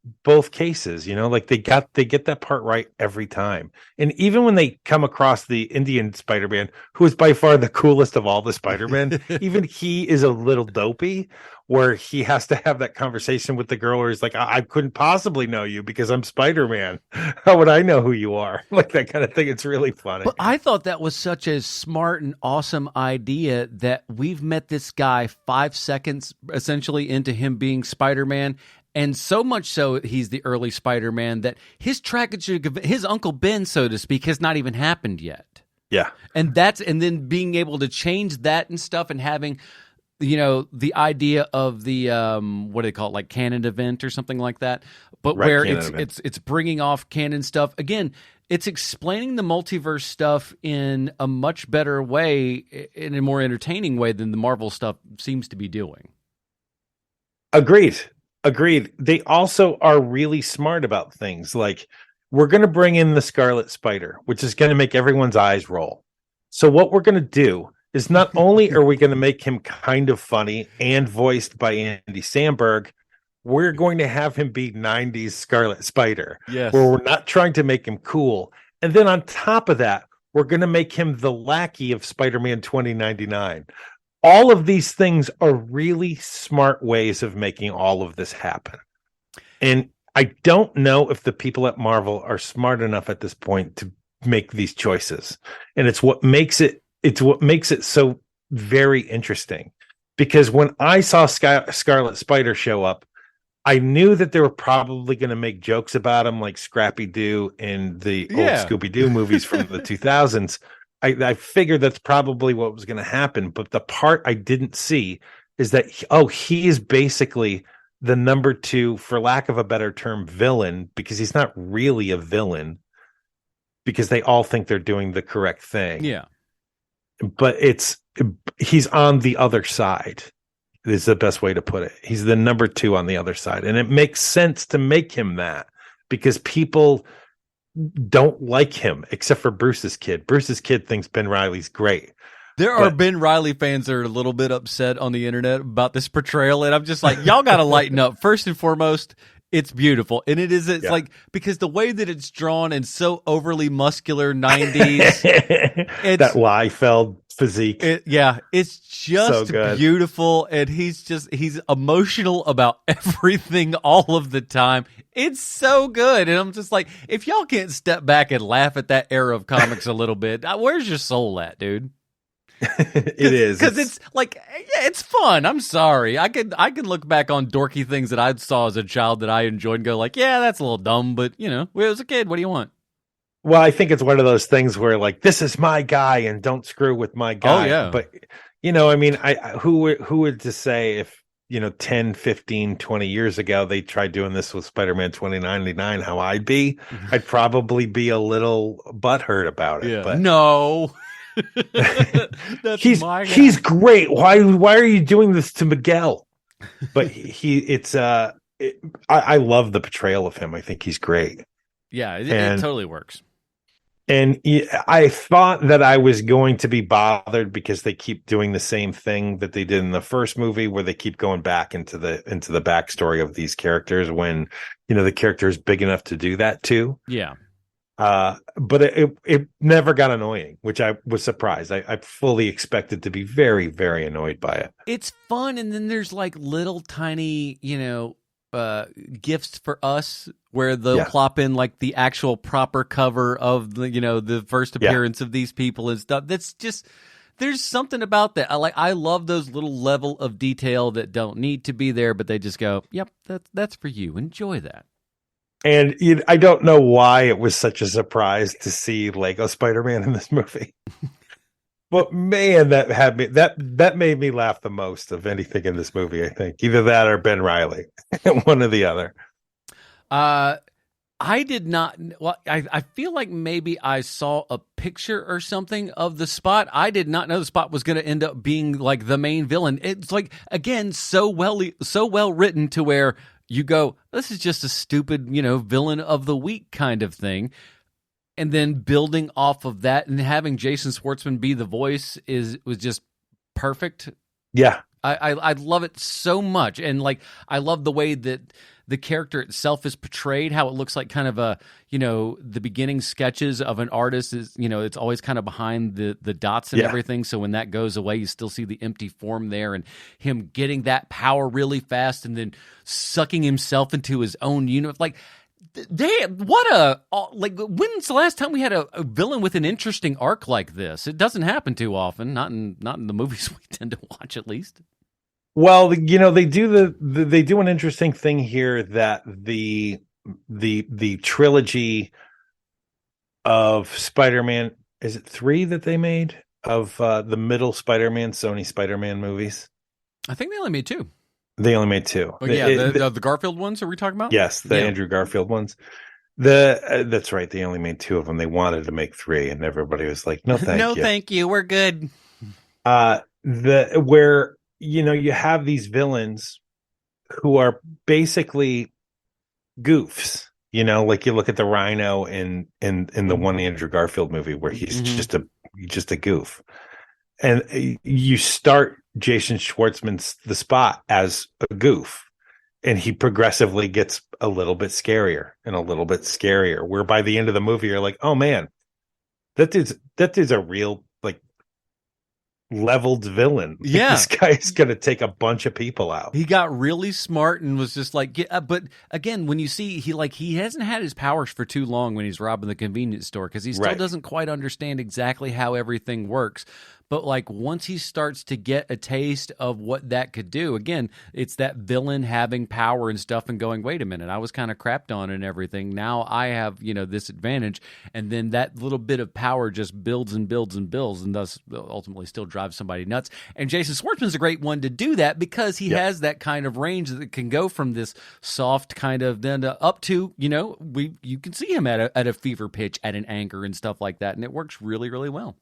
cases. Like they get that part right every time. And even when they come across the Indian Spider-Man, who is by far the coolest of all the Spider-Men, even he is a little dopey, where he has to have that conversation with the girl where he's like, I couldn't possibly know you because I'm Spider-Man. How would I know who you are? Like that kind of thing. It's really funny. But I thought that was such a smart and awesome idea that we've met this guy 5 seconds essentially into him being Spider-Man. And so much so he's the early Spider-Man that his tragedy, his Uncle Ben, so to speak, has not even happened yet. Yeah. And then being able to change that and stuff, and having, the idea of the what do they call it, like canon event or something like that, but Right. where Canon it's event. it's bringing off canon stuff again. It's explaining the multiverse stuff in a much better way, in a more entertaining way than the Marvel stuff seems to be doing. Agreed. Agreed. They also are really smart about things. Like, we're going to bring in the Scarlet Spider, which is going to make everyone's eyes roll. So what we're going to do is, not only are we going to make him kind of funny and voiced by Andy Samberg, we're going to have him be 90s Scarlet Spider, where Yes. we're not trying to make him cool. And then on top of that, we're going to make him the lackey of Spider-Man 2099. All of these things are really smart ways of making all of this happen. And I don't know if the people at Marvel are smart enough at this point to make these choices. And it's what makes it so very interesting. Because when I saw Scarlet Spider show up, I knew that they were probably going to make jokes about him, like Scrappy Doo in the old Yeah. Scooby Doo movies from the 2000s. I figured that's probably what was going to happen. But the part I didn't see is that, he is basically the number two, for lack of a better term, villain, because he's not really a villain, because they all think they're doing the correct thing. Yeah. But he's on the other side, is the best way to put it. He's the number two on the other side. And it makes sense to make him that, because people don't like him, except for Bruce's kid. Bruce's kid thinks Ben Reilly's great. There are Ben Reilly fans that are a little bit upset on the internet about this portrayal, and I'm just like, y'all got to lighten up. First and foremost, it's beautiful, and it's like, because the way that it's drawn and so overly muscular 90s, that Liefeld physique. It's just so beautiful, and he's emotional about everything all of the time. It's so good, and I'm just like, if y'all can't step back and laugh at that era of comics a little bit, where's your soul at, dude? It is, because it's like, it's fun. I'm sorry, I can look back on dorky things that I saw as a child that I enjoyed and go like, yeah, that's a little dumb, but when I was a kid, what do you want? Well, I think it's one of those things where, like, this is my guy and don't screw with my guy. Oh yeah. But I mean, who would to say if 10, 15, 20 years ago they tried doing this with Spider-Man 2099, how I'd be? I'd probably be a little butthurt about it. Yeah. But no. That's he's great. Why are you doing this to Miguel? But I love the portrayal of him. I think he's great. Yeah, it totally works. And I thought that I was going to be bothered because they keep doing the same thing that they did in the first movie, where they keep going back into the backstory of these characters when the character is big enough to do that too. Yeah. But it never got annoying, which I was surprised. I fully expected to be very, very annoyed by it. It's fun, and then there's like little tiny, gifts for us where they'll plop in like the actual proper cover of the first appearance of these people and stuff. That's just, there's something about that. I love those little level of detail that don't need to be there, but they just go, yep, that's for you. Enjoy that. And I don't know why it was such a surprise to see Lego Spider-Man in this movie. But man, that made me laugh the most of anything in this movie, I think. Either that or Ben Reilly. One or the other. I did not. Well, I feel like maybe I saw a picture or something of the Spot. I did not know the Spot was going to end up being like the main villain. It's like, again, so well written to where you go, this is just a stupid, villain of the week kind of thing. And then building off of that and having Jason Schwartzman be the voice was just perfect. Yeah. I love it so much. And like, I love the way that the character itself is portrayed, how it looks like kind of a, the beginning sketches of an artist is, it's always kind of behind the dots and everything. So when that goes away, you still see the empty form there, and him getting that power really fast and then sucking himself into his own universe. Like, when's the last time we had a villain with an interesting arc like this? It doesn't happen too often, not in the movies we tend to watch, at least. Well, they do they do an interesting thing here, that the trilogy of Spider-Man is it three that they made of the middle Spider-Man, Sony Spider-Man movies? I think they only made two. They only made two. Oh yeah, the Garfield ones. Are we talking about? Yes, the Yeah. Andrew Garfield ones. That's right. They only made two of them. They wanted to make three, and everybody was like, "No, thank No, you." thank you. We're good. The where you have these villains who are basically goofs. Like you look at the Rhino in the one Andrew Garfield movie where he's just a goof, and you start Jason Schwartzman's The Spot as a goof, and he progressively gets a little bit scarier and a little bit scarier. Where by the end of the movie, you're like, oh man, that is a real like leveled villain. Like, Yeah. this guy is going to take a bunch of people out. He got really smart and was just like, but again, when you see he hasn't had his powers for too long when he's robbing the convenience store because he still doesn't quite understand exactly how everything works. But like once he starts to get a taste of what that could do, again, it's that villain having power and stuff and going, wait a minute, I was kind of crapped on and everything. Now I have, this advantage. And then that little bit of power just builds and builds and builds and thus ultimately still drives somebody nuts. And Jason Schwartzman's a great one to do that because he has that kind of range that can go from this soft kind of then up to, you can see him at a fever pitch, at an anger and stuff like that. And it works really, really well.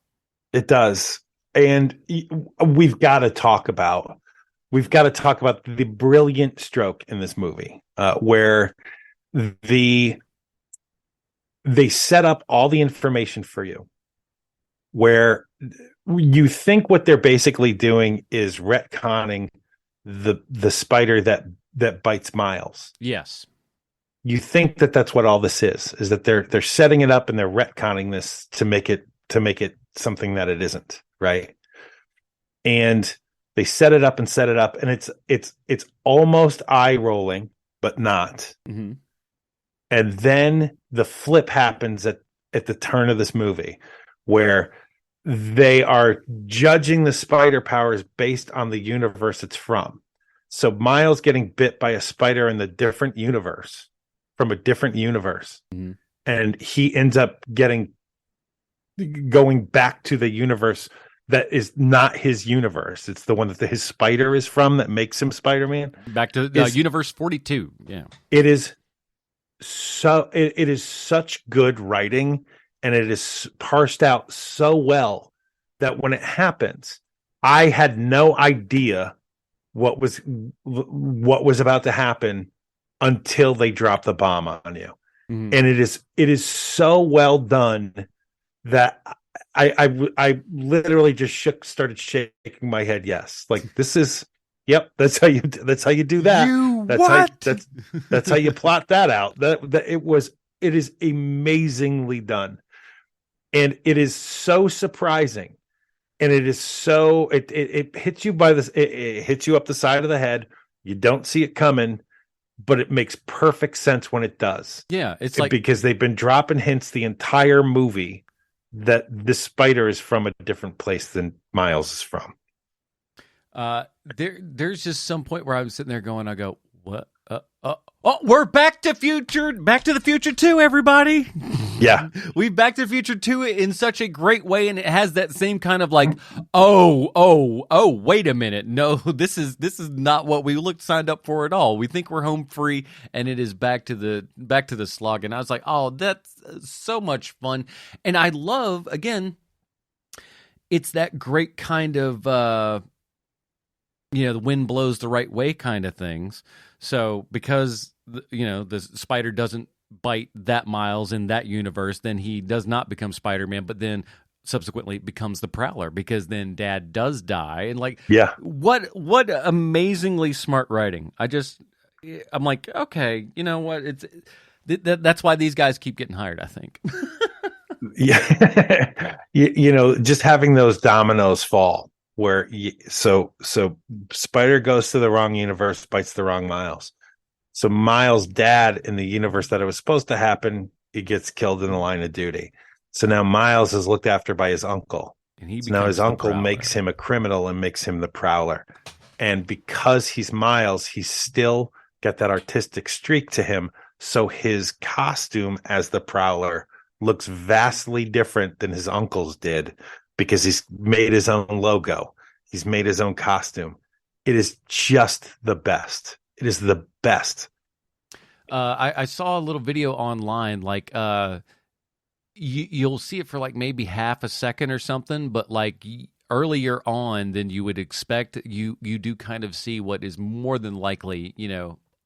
It does. And we've got to talk about the brilliant stroke in this movie, where they set up all the information for you, where you think what they're basically doing is retconning the spider that bites Miles. Yes. You think that that's what all this is that they're setting it up and they're retconning this to make it something that it isn't, right? And they set it up, and it's almost eye rolling, but not. Mm-hmm. And then the flip happens at the turn of this movie, where they are judging the spider powers based on the universe it's from. So Miles getting bit by a spider in the different universe, from a different universe, and he ends up going back to the universe that is not his universe. It's the one that his spider is from that makes him Spider-Man. Back to Universe 42. Yeah. It is such good writing, and it is parsed out so well that when it happens, I had no idea what was about to happen until they drop the bomb on you. Mm-hmm. And it is so well done that I literally just started shaking my head. Yes, like this is. Yep, that's how you do that. That's how you plot that out. It is amazingly done, and it is so surprising, and it is so it hits you it hits you up the side of the head. You don't see it coming, but it makes perfect sense when it does. Yeah, it's like because they've been dropping hints the entire movie that this spider is from a different place than Miles is from. There's just some point where I was sitting there going, I go, what? We're Back to the Future 2, everybody. Yeah. We Back to the Future 2 in such a great way, and it has that same kind of like, oh, wait a minute. No, this is not what we signed up for at all. We think we're home free, and it is back to the slog. And I was like, oh, that's so much fun. And I love, again, it's that great kind of the wind blows the right way kind of things. So because the spider doesn't bite that Miles in that universe, then he does not become Spider-Man, but then subsequently becomes the Prowler because then Dad does die. And like, yeah, what amazingly smart writing. I'm like, okay, you know what? That's why these guys keep getting hired, I think. Yeah. Just having those dominoes fall where so Spider goes to the wrong universe, bites the wrong Miles. So Miles' dad in the universe that it was supposed to happen, he gets killed in the line of duty. So now Miles is looked after by his uncle. And now his uncle makes him a criminal and makes him the Prowler. And because he's Miles, he's still got that artistic streak to him. So his costume as the Prowler looks vastly different than his uncle's did because he's made his own logo. He's made his own costume. It is just the best. It is the best. I saw a little video online, like you'll see it for like maybe half a second or something, but like earlier on than you would expect, you do kind of see what is more than likely,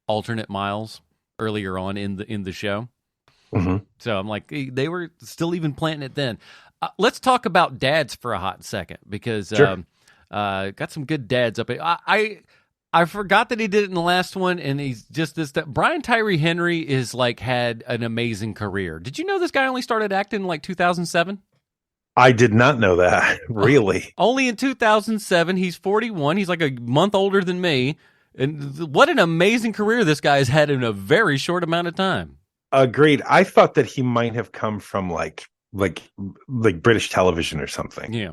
alternate Miles earlier on in the show. Mm-hmm. So I'm like, they were still even planting it then. Let's talk about dads for a hot second because Sure. got some good dads up. I forgot that he did it in the last one, and he's just this. That Brian Tyree Henry is like had an amazing career. Did you know this guy only started acting in like 2007? I did not know that. Really? Only in 2007. He's 41. He's like a month older than me. And what an amazing career this guy has had in a very short amount of time. Agreed. I thought that he might have come from like British television or something. Yeah.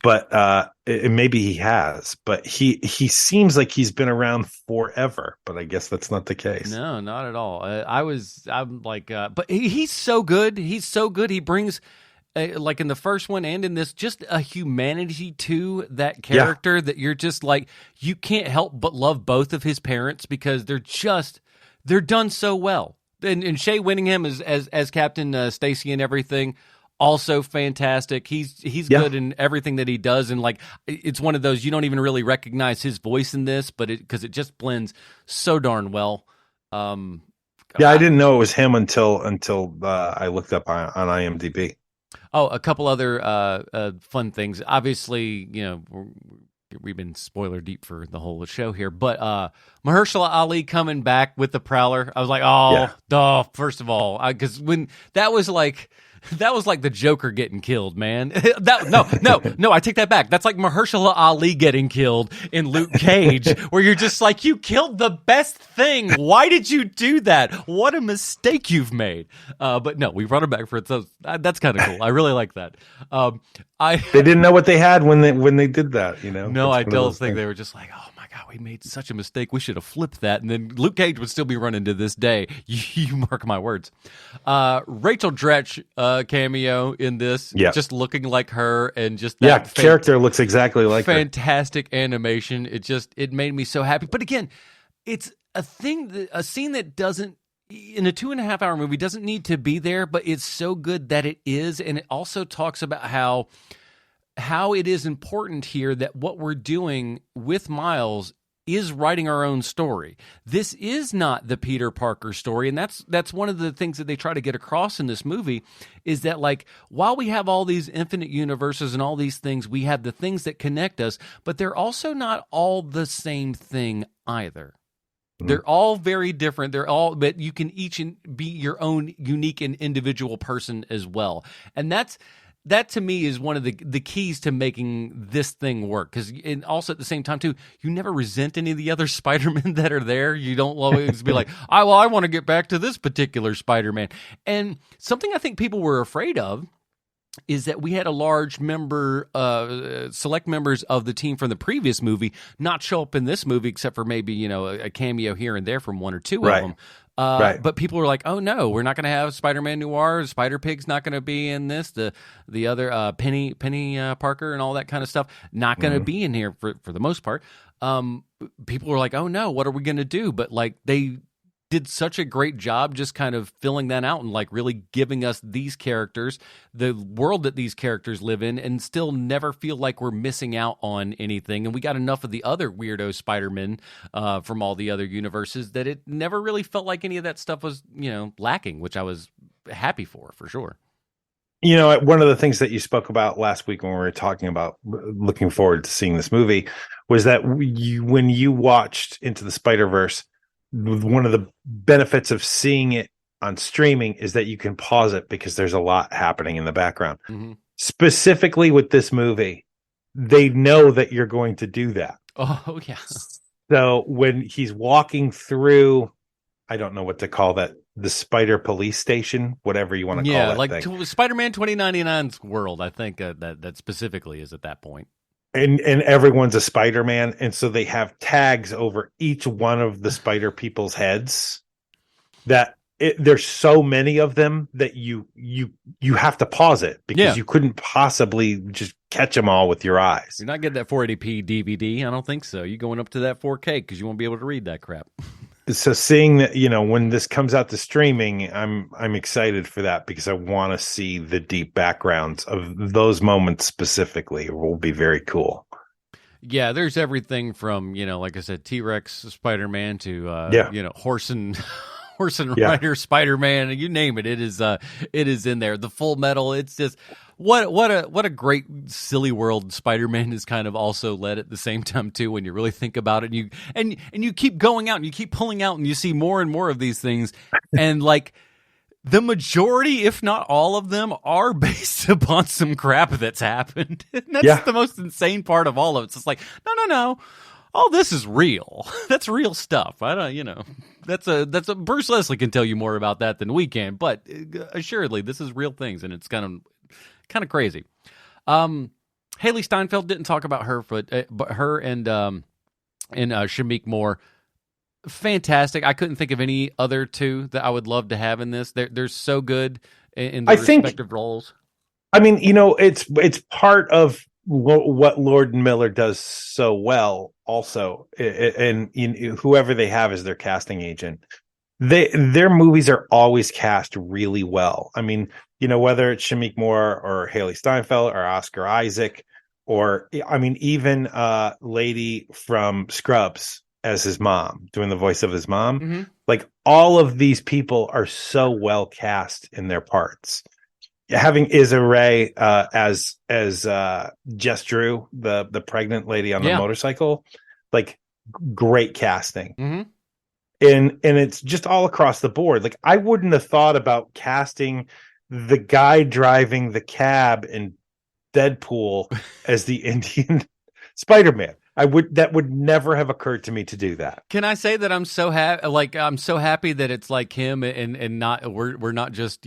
But maybe he has. But he seems like he's been around forever. But I guess that's not the case. No, not at all. I'm like, but he's so good. He's so good. He brings, like in the first one and in this, just a humanity to that character that you're just like, you can't help but love both of his parents because they're done so well. And Shea Winningham as Captain Stacy and everything, also fantastic. He's good in everything that he does, and like it's one of those you don't even really recognize his voice in this, but because it just blends so darn well. I didn't know it was him until I looked up on IMDb. Oh, a couple other fun things. Obviously, we've been spoiler deep for the whole show here, but Mahershala Ali coming back with the Prowler, I was like, duh. First of all, because when that was like the Joker getting killed, man. No, I take that back. That's like Mahershala Ali getting killed in Luke Cage, where you're just like, you killed the best thing. Why did you do that? What a mistake you've made. But no, we brought him back for it. So that's kind of cool. I really like that. They didn't know what they had when they did that, No, I don't think they were just like, oh my God, we made such a mistake. We should have flipped that. And then Luke Cage would still be running to this day. You mark my words. Rachel Dretch cameo in this, just looking like her, and just that character looks exactly like fantastic her. Animation. It made me so happy. But again, it's a scene that doesn't, in a 2.5-hour movie, doesn't need to be there, but it's so good that it is. And it also talks about how it is important here that what we're doing with Miles is writing our own story. This is not the Peter Parker story, and that's one of the things that they try to get across in this movie, is that like while we have all these infinite universes and all these things, we have the things that connect us, but they're also not all the same thing either. They're all very different. But you can each be your own unique and individual person as well. And that to me is one of the keys to making this thing work. Because also at the same time too, you never resent any of the other Spider-Men that are there. You don't always be like, I want to get back to this particular Spider-Man. And something I think people were afraid of is that we had a large select members of the team from the previous movie not show up in this movie, except for maybe, a cameo here and there from one or two of them. But people were like, oh no, we're not going to have Spider-Man Noir. Spider-Pig's not going to be in this. The other Penny Parker and all that kind of stuff, not going to be in here for the most part. People were like, oh no, what are we going to do? But like they did such a great job just kind of filling that out and like really giving us these characters, the world that these characters live in, and still never feel like we're missing out on anything. And we got enough of the other weirdo Spider-Men from all the other universes that it never really felt like any of that stuff was, lacking, which I was happy for sure. One of the things that you spoke about last week when we were talking about looking forward to seeing this movie was that when you watched Into the Spider-Verse, one of the benefits of seeing it on streaming is that you can pause it because there's a lot happening in the background. Mm-hmm. Specifically with this movie, they know that you're going to do that. Oh, yeah. So when he's walking through, I don't know what to call that, the Spider Police Station, whatever you want to call that like thing. Spider-Man 2099's world, I think that specifically is at that point. And everyone's a Spider-Man, and so they have tags over each one of the Spider people's heads that there's so many of them that you have to pause it because you couldn't possibly just catch them all with your eyes. You're not getting that 480p DVD. I don't think so. You're going up to that 4K because you won't be able to read that crap. So seeing that, when this comes out to streaming, I'm excited for that because I want to see the deep backgrounds of those moments specifically. It will be very cool. Yeah, there's everything from, like I said, T-Rex Spider-Man to horse and rider Spider-Man, you name it. It is in there. The Full Metal. It's just what a great silly world Spider-Man is kind of also led at the same time too. When you really think about it, and you keep going out and you keep pulling out and you see more and more of these things, and like the majority, if not all of them, are based upon some crap that's happened. And that's the most insane part of all of it. It's just like no. All this is real. That's real stuff. I don't, that's a Bruce Leslie can tell you more about that than we can, but assuredly this is real things, and it's kind of crazy. Haley Steinfeld didn't talk about her, but her and Shamik Moore, fantastic. I couldn't think of any other two that I would love to have in this. They're so good in their respective roles. I mean, it's part of what Lord and Miller does so well also, and whoever they have as their casting agent, their movies are always cast really well. I mean, whether it's Shamik Moore or Haley Steinfeld or Oscar Isaac, or I mean, even lady from Scrubs as his mom, doing the voice of his mom. Mm-hmm. Like, all of these people are so well cast in their parts. Having Issa Rae as Jess Drew, the pregnant lady on the motorcycle, like, great casting. Mm-hmm. And it's just all across the board. Like, I wouldn't have thought about casting the guy driving the cab in Deadpool as the Indian Spider-Man. That would never have occurred to me to do that. Can I say that I'm so happy? Like, I'm so happy that it's like him, and not we're not just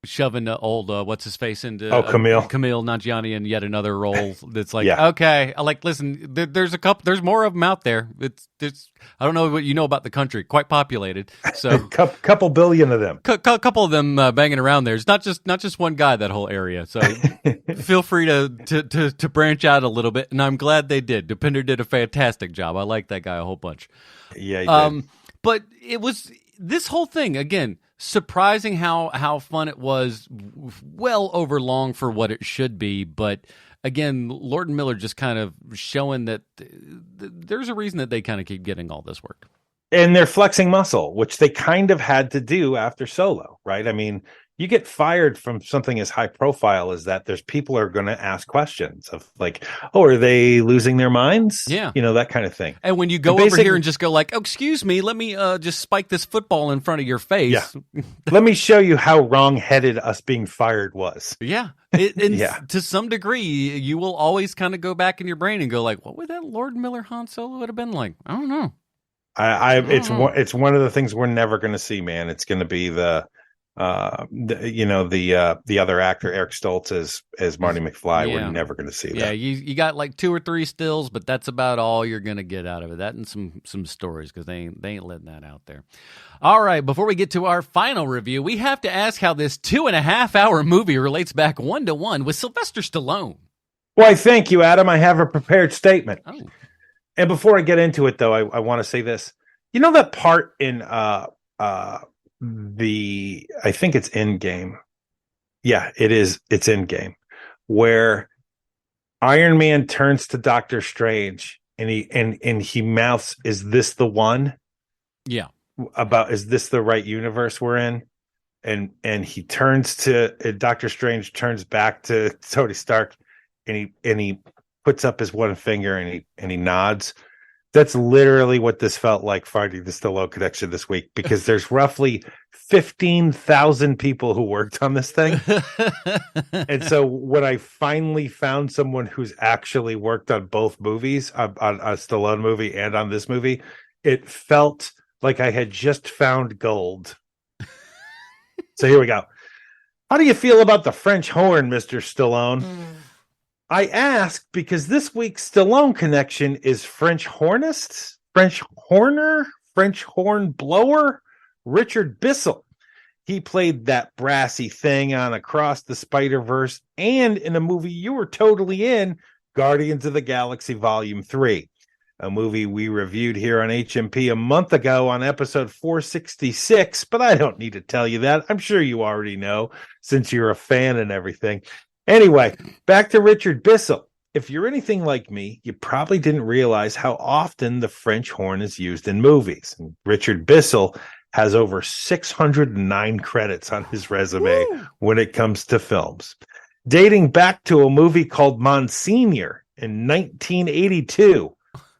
shoving the old what's his face into Camille Nanjiani in yet another role. That's like okay. Like, listen, there's more of them out there. It's I don't know what you know about the country, quite populated. So couple billion of them, couple of them banging around there. It's not just one guy, that whole area. So feel free to branch out a little bit, and I'm glad they did. Depinder did a fantastic job. I like that guy a whole bunch. Yeah, he did. But it was this whole thing again. Surprising how fun it was, well over long for what it should be. But again, Lord and Miller just kind of showing that there's a reason that they kind of keep getting all this work. And they're flexing muscle, which they kind of had to do after Solo, right? I mean, you get fired from something as high profile as that, there's people are going to ask questions of like, oh, are they losing their minds? Yeah. That kind of thing. And when you go over here and just go like, oh, excuse me, let me just spike this football in front of your face. Yeah. Let me show you how wrong-headed us being fired was. Yeah. To some degree, you will always kind of go back in your brain and go like, what would that Lord Miller Han Solo would have been like? I don't know. It's one of the things we're never going to see, man. It's going to be the other actor Eric Stoltz as Marty McFly. We're never going to see that. Yeah, you got like 2 or 3 stills, but that's about all you're going to get out of it. That and some stories, because they ain't letting that out there. All right, before we get to our final review, we have to ask how this 2.5-hour movie relates back 1-to-1 with Sylvester Stallone. Why, thank you, Adam. I have a prepared statement. Oh. And before I get into it, though, I want to say this. You know that part in I think it's Endgame. Yeah, it is. It's Endgame, where Iron Man turns to Doctor Strange and he mouths, "Is this the one?" Yeah. Is this the right universe we're in? And he turns to Doctor Strange, turns back to Tony Stark, and he puts up his one finger and he nods. That's literally what this felt like, finding the Stallone connection this week, because there's roughly 15,000 people who worked on this thing. And so when I finally found someone who's actually worked on both movies, on a Stallone movie and on this movie, it felt like I had just found gold. So here we go. How do you feel about the French horn, Mr. Stallone? I ask because this week's Stallone connection is French hornist, French horner, French horn blower, Richard Bissell. He played that brassy thing on Across the Spiderverse and in a movie you were totally in, Guardians of the Galaxy Volume 3, a movie we reviewed here on HMP a month ago on episode 466, but I don't need to tell you that. I'm sure you already know since you're a fan and everything. Anyway, back to Richard Bissell. If you're anything like me, you probably didn't realize how often the French horn is used in movies. And Richard Bissell has over 609 credits on his resume when it comes to films. Dating back to a movie called Monsignor in 1982.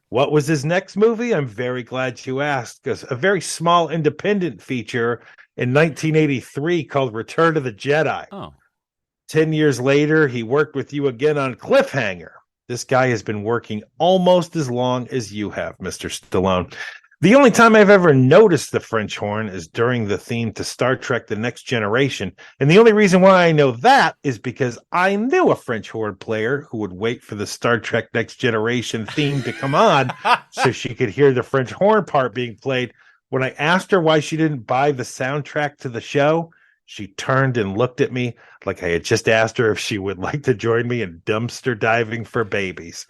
What was his next movie? I'm very glad you asked, because a very small independent feature in 1983 called Return of the Jedi. Oh. 10 years later, he worked with you again on Cliffhanger. This guy has been working almost as long as you have, Mr. Stallone. The only time I've ever noticed the French horn is during the theme to Star Trek The Next Generation. And the only reason why I know that is because I knew a French horn player who would wait for the Star Trek Next Generation theme to come on so she could hear the French horn part being played. When I asked her why she didn't buy the soundtrack to the show, she turned and looked at me like I had just asked her if she would like to join me in dumpster diving for babies.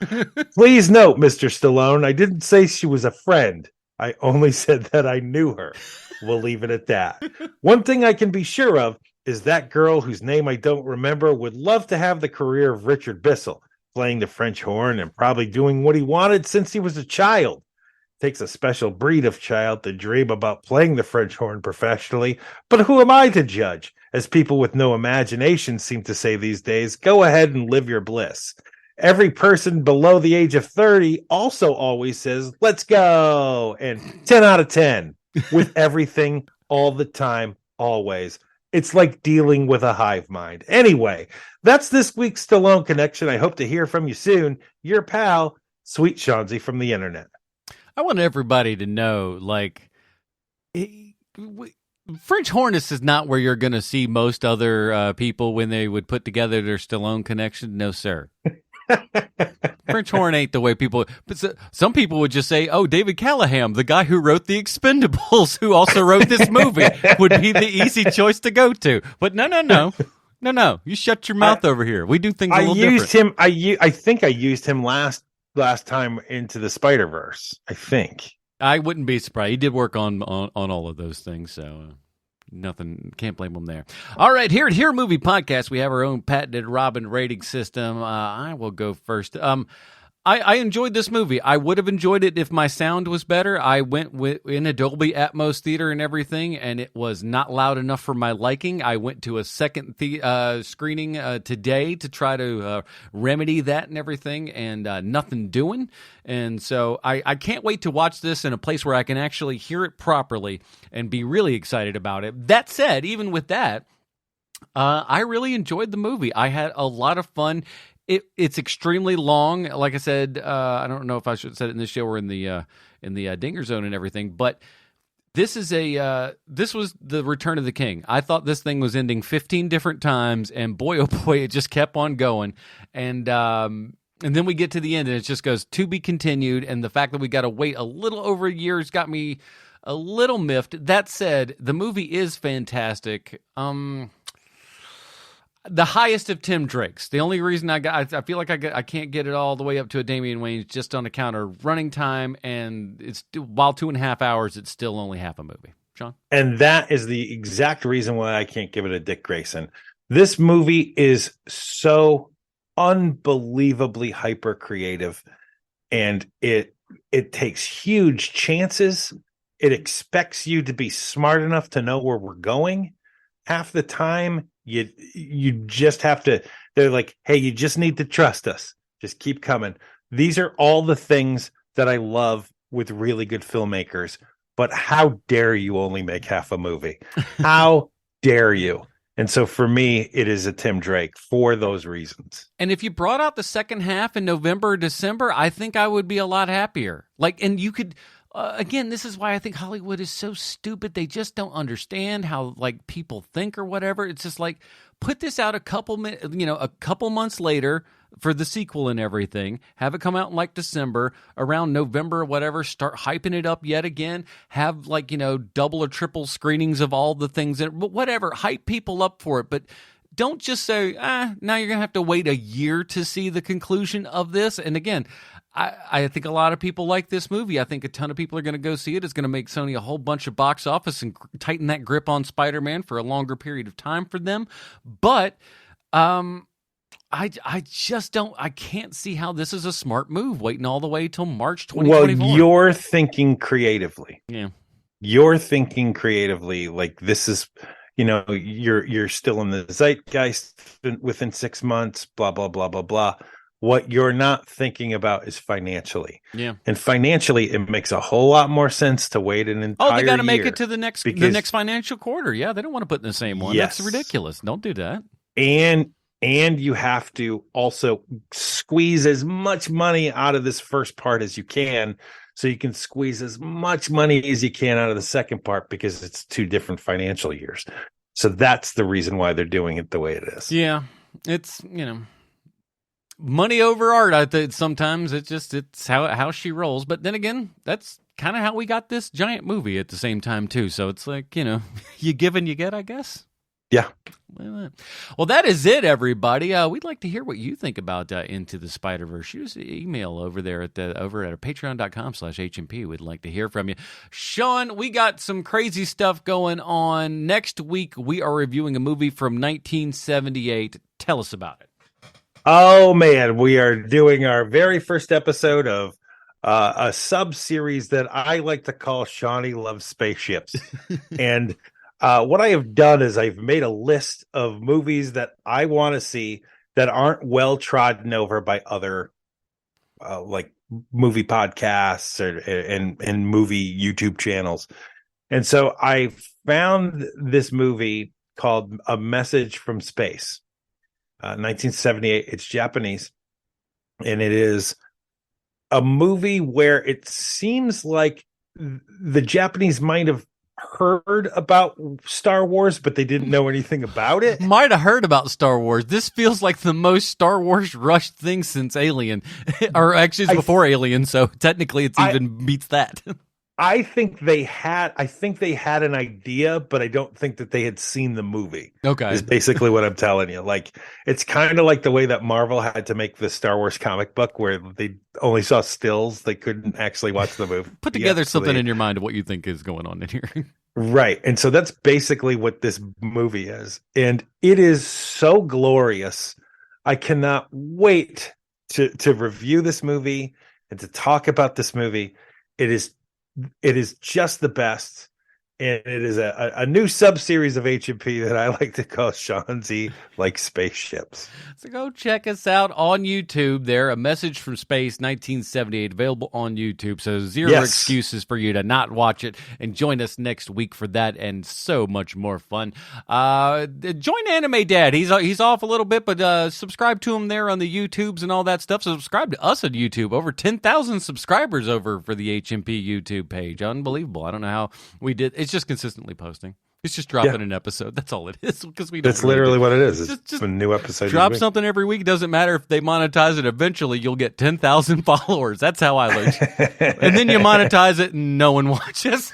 Please note, Mr. Stallone, I didn't say she was a friend. I only said that I knew her. We'll leave it at that. One thing I can be sure of is that girl whose name I don't remember would love to have the career of Richard Bissell, playing the French horn and probably doing what he wanted since he was a child. Takes a special breed of child to dream about playing the French horn professionally, but who am I to judge? As people with no imagination seem to say these days, go ahead and live your bliss. Every person below the age of 30 also always says, let's go, and 10 out of 10 with everything all the time, always. It's like dealing with a hive mind. Anyway, that's this week's Stallone Connection. I hope to hear from you soon. Your pal, Sweet Shanzi from the internet. I want everybody to know, like, French Hornets is not where you're going to see most other people when they would put together their Stallone Connection. No, sir. French horn ain't the way people. But some people would just say, "Oh, David Callahan, the guy who wrote The Expendables, who also wrote this movie, would be the easy choice to go to." But no. You shut your mouth over here. We do things a little different. I think I used him last time into the Spiderverse. I think I wouldn't be surprised. He did work on all of those things, so. Nothing, can't blame them there. All right, here at Here Movie Podcast, we have our own patented Robin rating system. I will go first. I enjoyed this movie. I would have enjoyed it if my sound was better. I went in a Dolby Atmos theater and everything, and it was not loud enough for my liking. I went to a second screening today to try to remedy that and everything, and nothing doing. And so I can't wait to watch this in a place where I can actually hear it properly and be really excited about it. That said, even with that, I really enjoyed the movie. I had a lot of fun. It's extremely long. Like I said, I don't know if I should have said it in this show or in the Dinger Zone and everything, but this was the Return of the King. I thought this thing was ending 15 different times, and boy, oh boy, it just kept on going. And then we get to the end, and it just goes to be continued. And the fact that we got to wait a little over a year has got me a little miffed. That said, the movie is fantastic. The highest of Tim Drake's. The only reason I feel like I can't get it all the way up to a Damian Wayans just on account of running time, and it's while 2.5 hours, it's still only half a movie. Sean? And that is the exact reason why I can't give it a Dick Grayson. This movie is so unbelievably hyper creative, and it takes huge chances. It expects you to be smart enough to know where we're going. Half the time, you just have to, they're like, hey, you just need to trust us. Just keep coming. These are all the things that I love with really good filmmakers. But how dare you only make half a movie? How dare you? And so for me, it is a Tim Drake for those reasons. And if you brought out the second half in November or December, I think I would be a lot happier. Like, and you could, again, this is why I think Hollywood is so stupid. They just don't understand how like people think or whatever. It's just like, put this out a couple months later. for the sequel and everything. Have it come out in like December, around November or whatever. Start hyping it up yet again. Have like, double or triple screenings of all the things in it. But whatever, hype people up for it. But don't just say, now you're going to have to wait a year to see the conclusion of this. And again, I think a lot of people like this movie. I think a ton of people are going to go see it. It's going to make Sony a whole bunch of box office and tighten that grip on Spider-Man for a longer period of time for them. But I just don't. I can't see how this is a smart move. Waiting all the way till March 2024. Well, you're thinking creatively. Yeah, you're thinking creatively. Like this is, you're still in the zeitgeist within 6 months. Blah blah blah blah blah. What you're not thinking about is financially. Yeah. And financially, it makes a whole lot more sense to wait an entire year. Oh, they got to make it to the next financial quarter. Yeah, they don't want to put in the same one. Yes. That's ridiculous. Don't do that. And you have to also squeeze as much money out of this first part as you can, so you can squeeze as much money as you can out of the second part, because it's 2 different financial years. So that's the reason why they're doing it the way it is. Yeah, it's, money over art. I think sometimes it's how she rolls. But then again, that's kind of how we got this giant movie at the same time too. So it's like, you give and you get, I guess. Yeah. Well, that is it, everybody. We'd like to hear what you think about Into the Spider-Verse. Shoot us an email over there at patreon.com/HMP. We'd like to hear from you. Sean, we got some crazy stuff going on. Next week, we are reviewing a movie from 1978. Tell us about it. Oh, man. We are doing our very first episode of a sub-series that I like to call Shawnee Loves Spaceships. And what I have done is I've made a list of movies that I want to see that aren't well trodden over by other like movie podcasts and movie YouTube channels. And so I found this movie called A Message from Space, 1978. It's Japanese, and it is a movie where it seems like the Japanese might have heard about Star Wars, but they didn't know anything about it. Might have heard about Star Wars. This feels like the most Star Wars rushed thing since Alien, or actually it's before Alien, so technically it's even beats that. I think they had an idea, but I don't think that they had seen the movie. Okay. Is basically what I'm telling you. Like, it's kind of like the way that Marvel had to make the Star Wars comic book where they only saw stills. They couldn't actually watch the movie. Put together something in your mind of what you think is going on in here. Right. And so that's basically what this movie is. And it is so glorious. I cannot wait to review this movie and to talk about this movie. It is just the best, and it is a new sub-series of HMP that I like to call Sean Z Like Spaceships. So go check us out on YouTube there. A Message from Space, 1978, available on YouTube. So zero excuses for you to not watch it, and join us next week for that and so much more fun. Join Anime Dad. He's off a little bit, but subscribe to him there on the YouTubes and all that stuff. So subscribe to us on YouTube. Over 10,000 subscribers over for the HMP YouTube page. Unbelievable. I don't know how we did. It's just consistently posting. It's just dropping an episode. That's all it is. Because that's literally what it is. It's just a new episode. Drop something every week. Doesn't matter if they monetize it. Eventually, you'll get 10,000 followers. That's how I learned. And then you monetize it, and no one watches.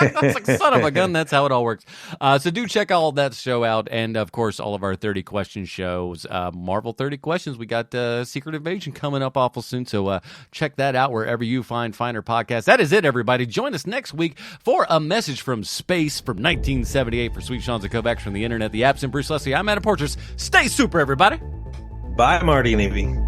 It's like, son of a gun. That's how it all works. So do check all that show out, and of course, all of our 30 question shows. Marvel 30 questions. We got Secret Invasion coming up awful soon. So check that out wherever you find finer podcasts. That is it, everybody. Join us next week for A Message from Space from 1978. For Sweet Sean Zakovacs from the internet, the absent Bruce Leslie, I'm Adam Portress. Stay super, everybody. Bye, Marty and Evie.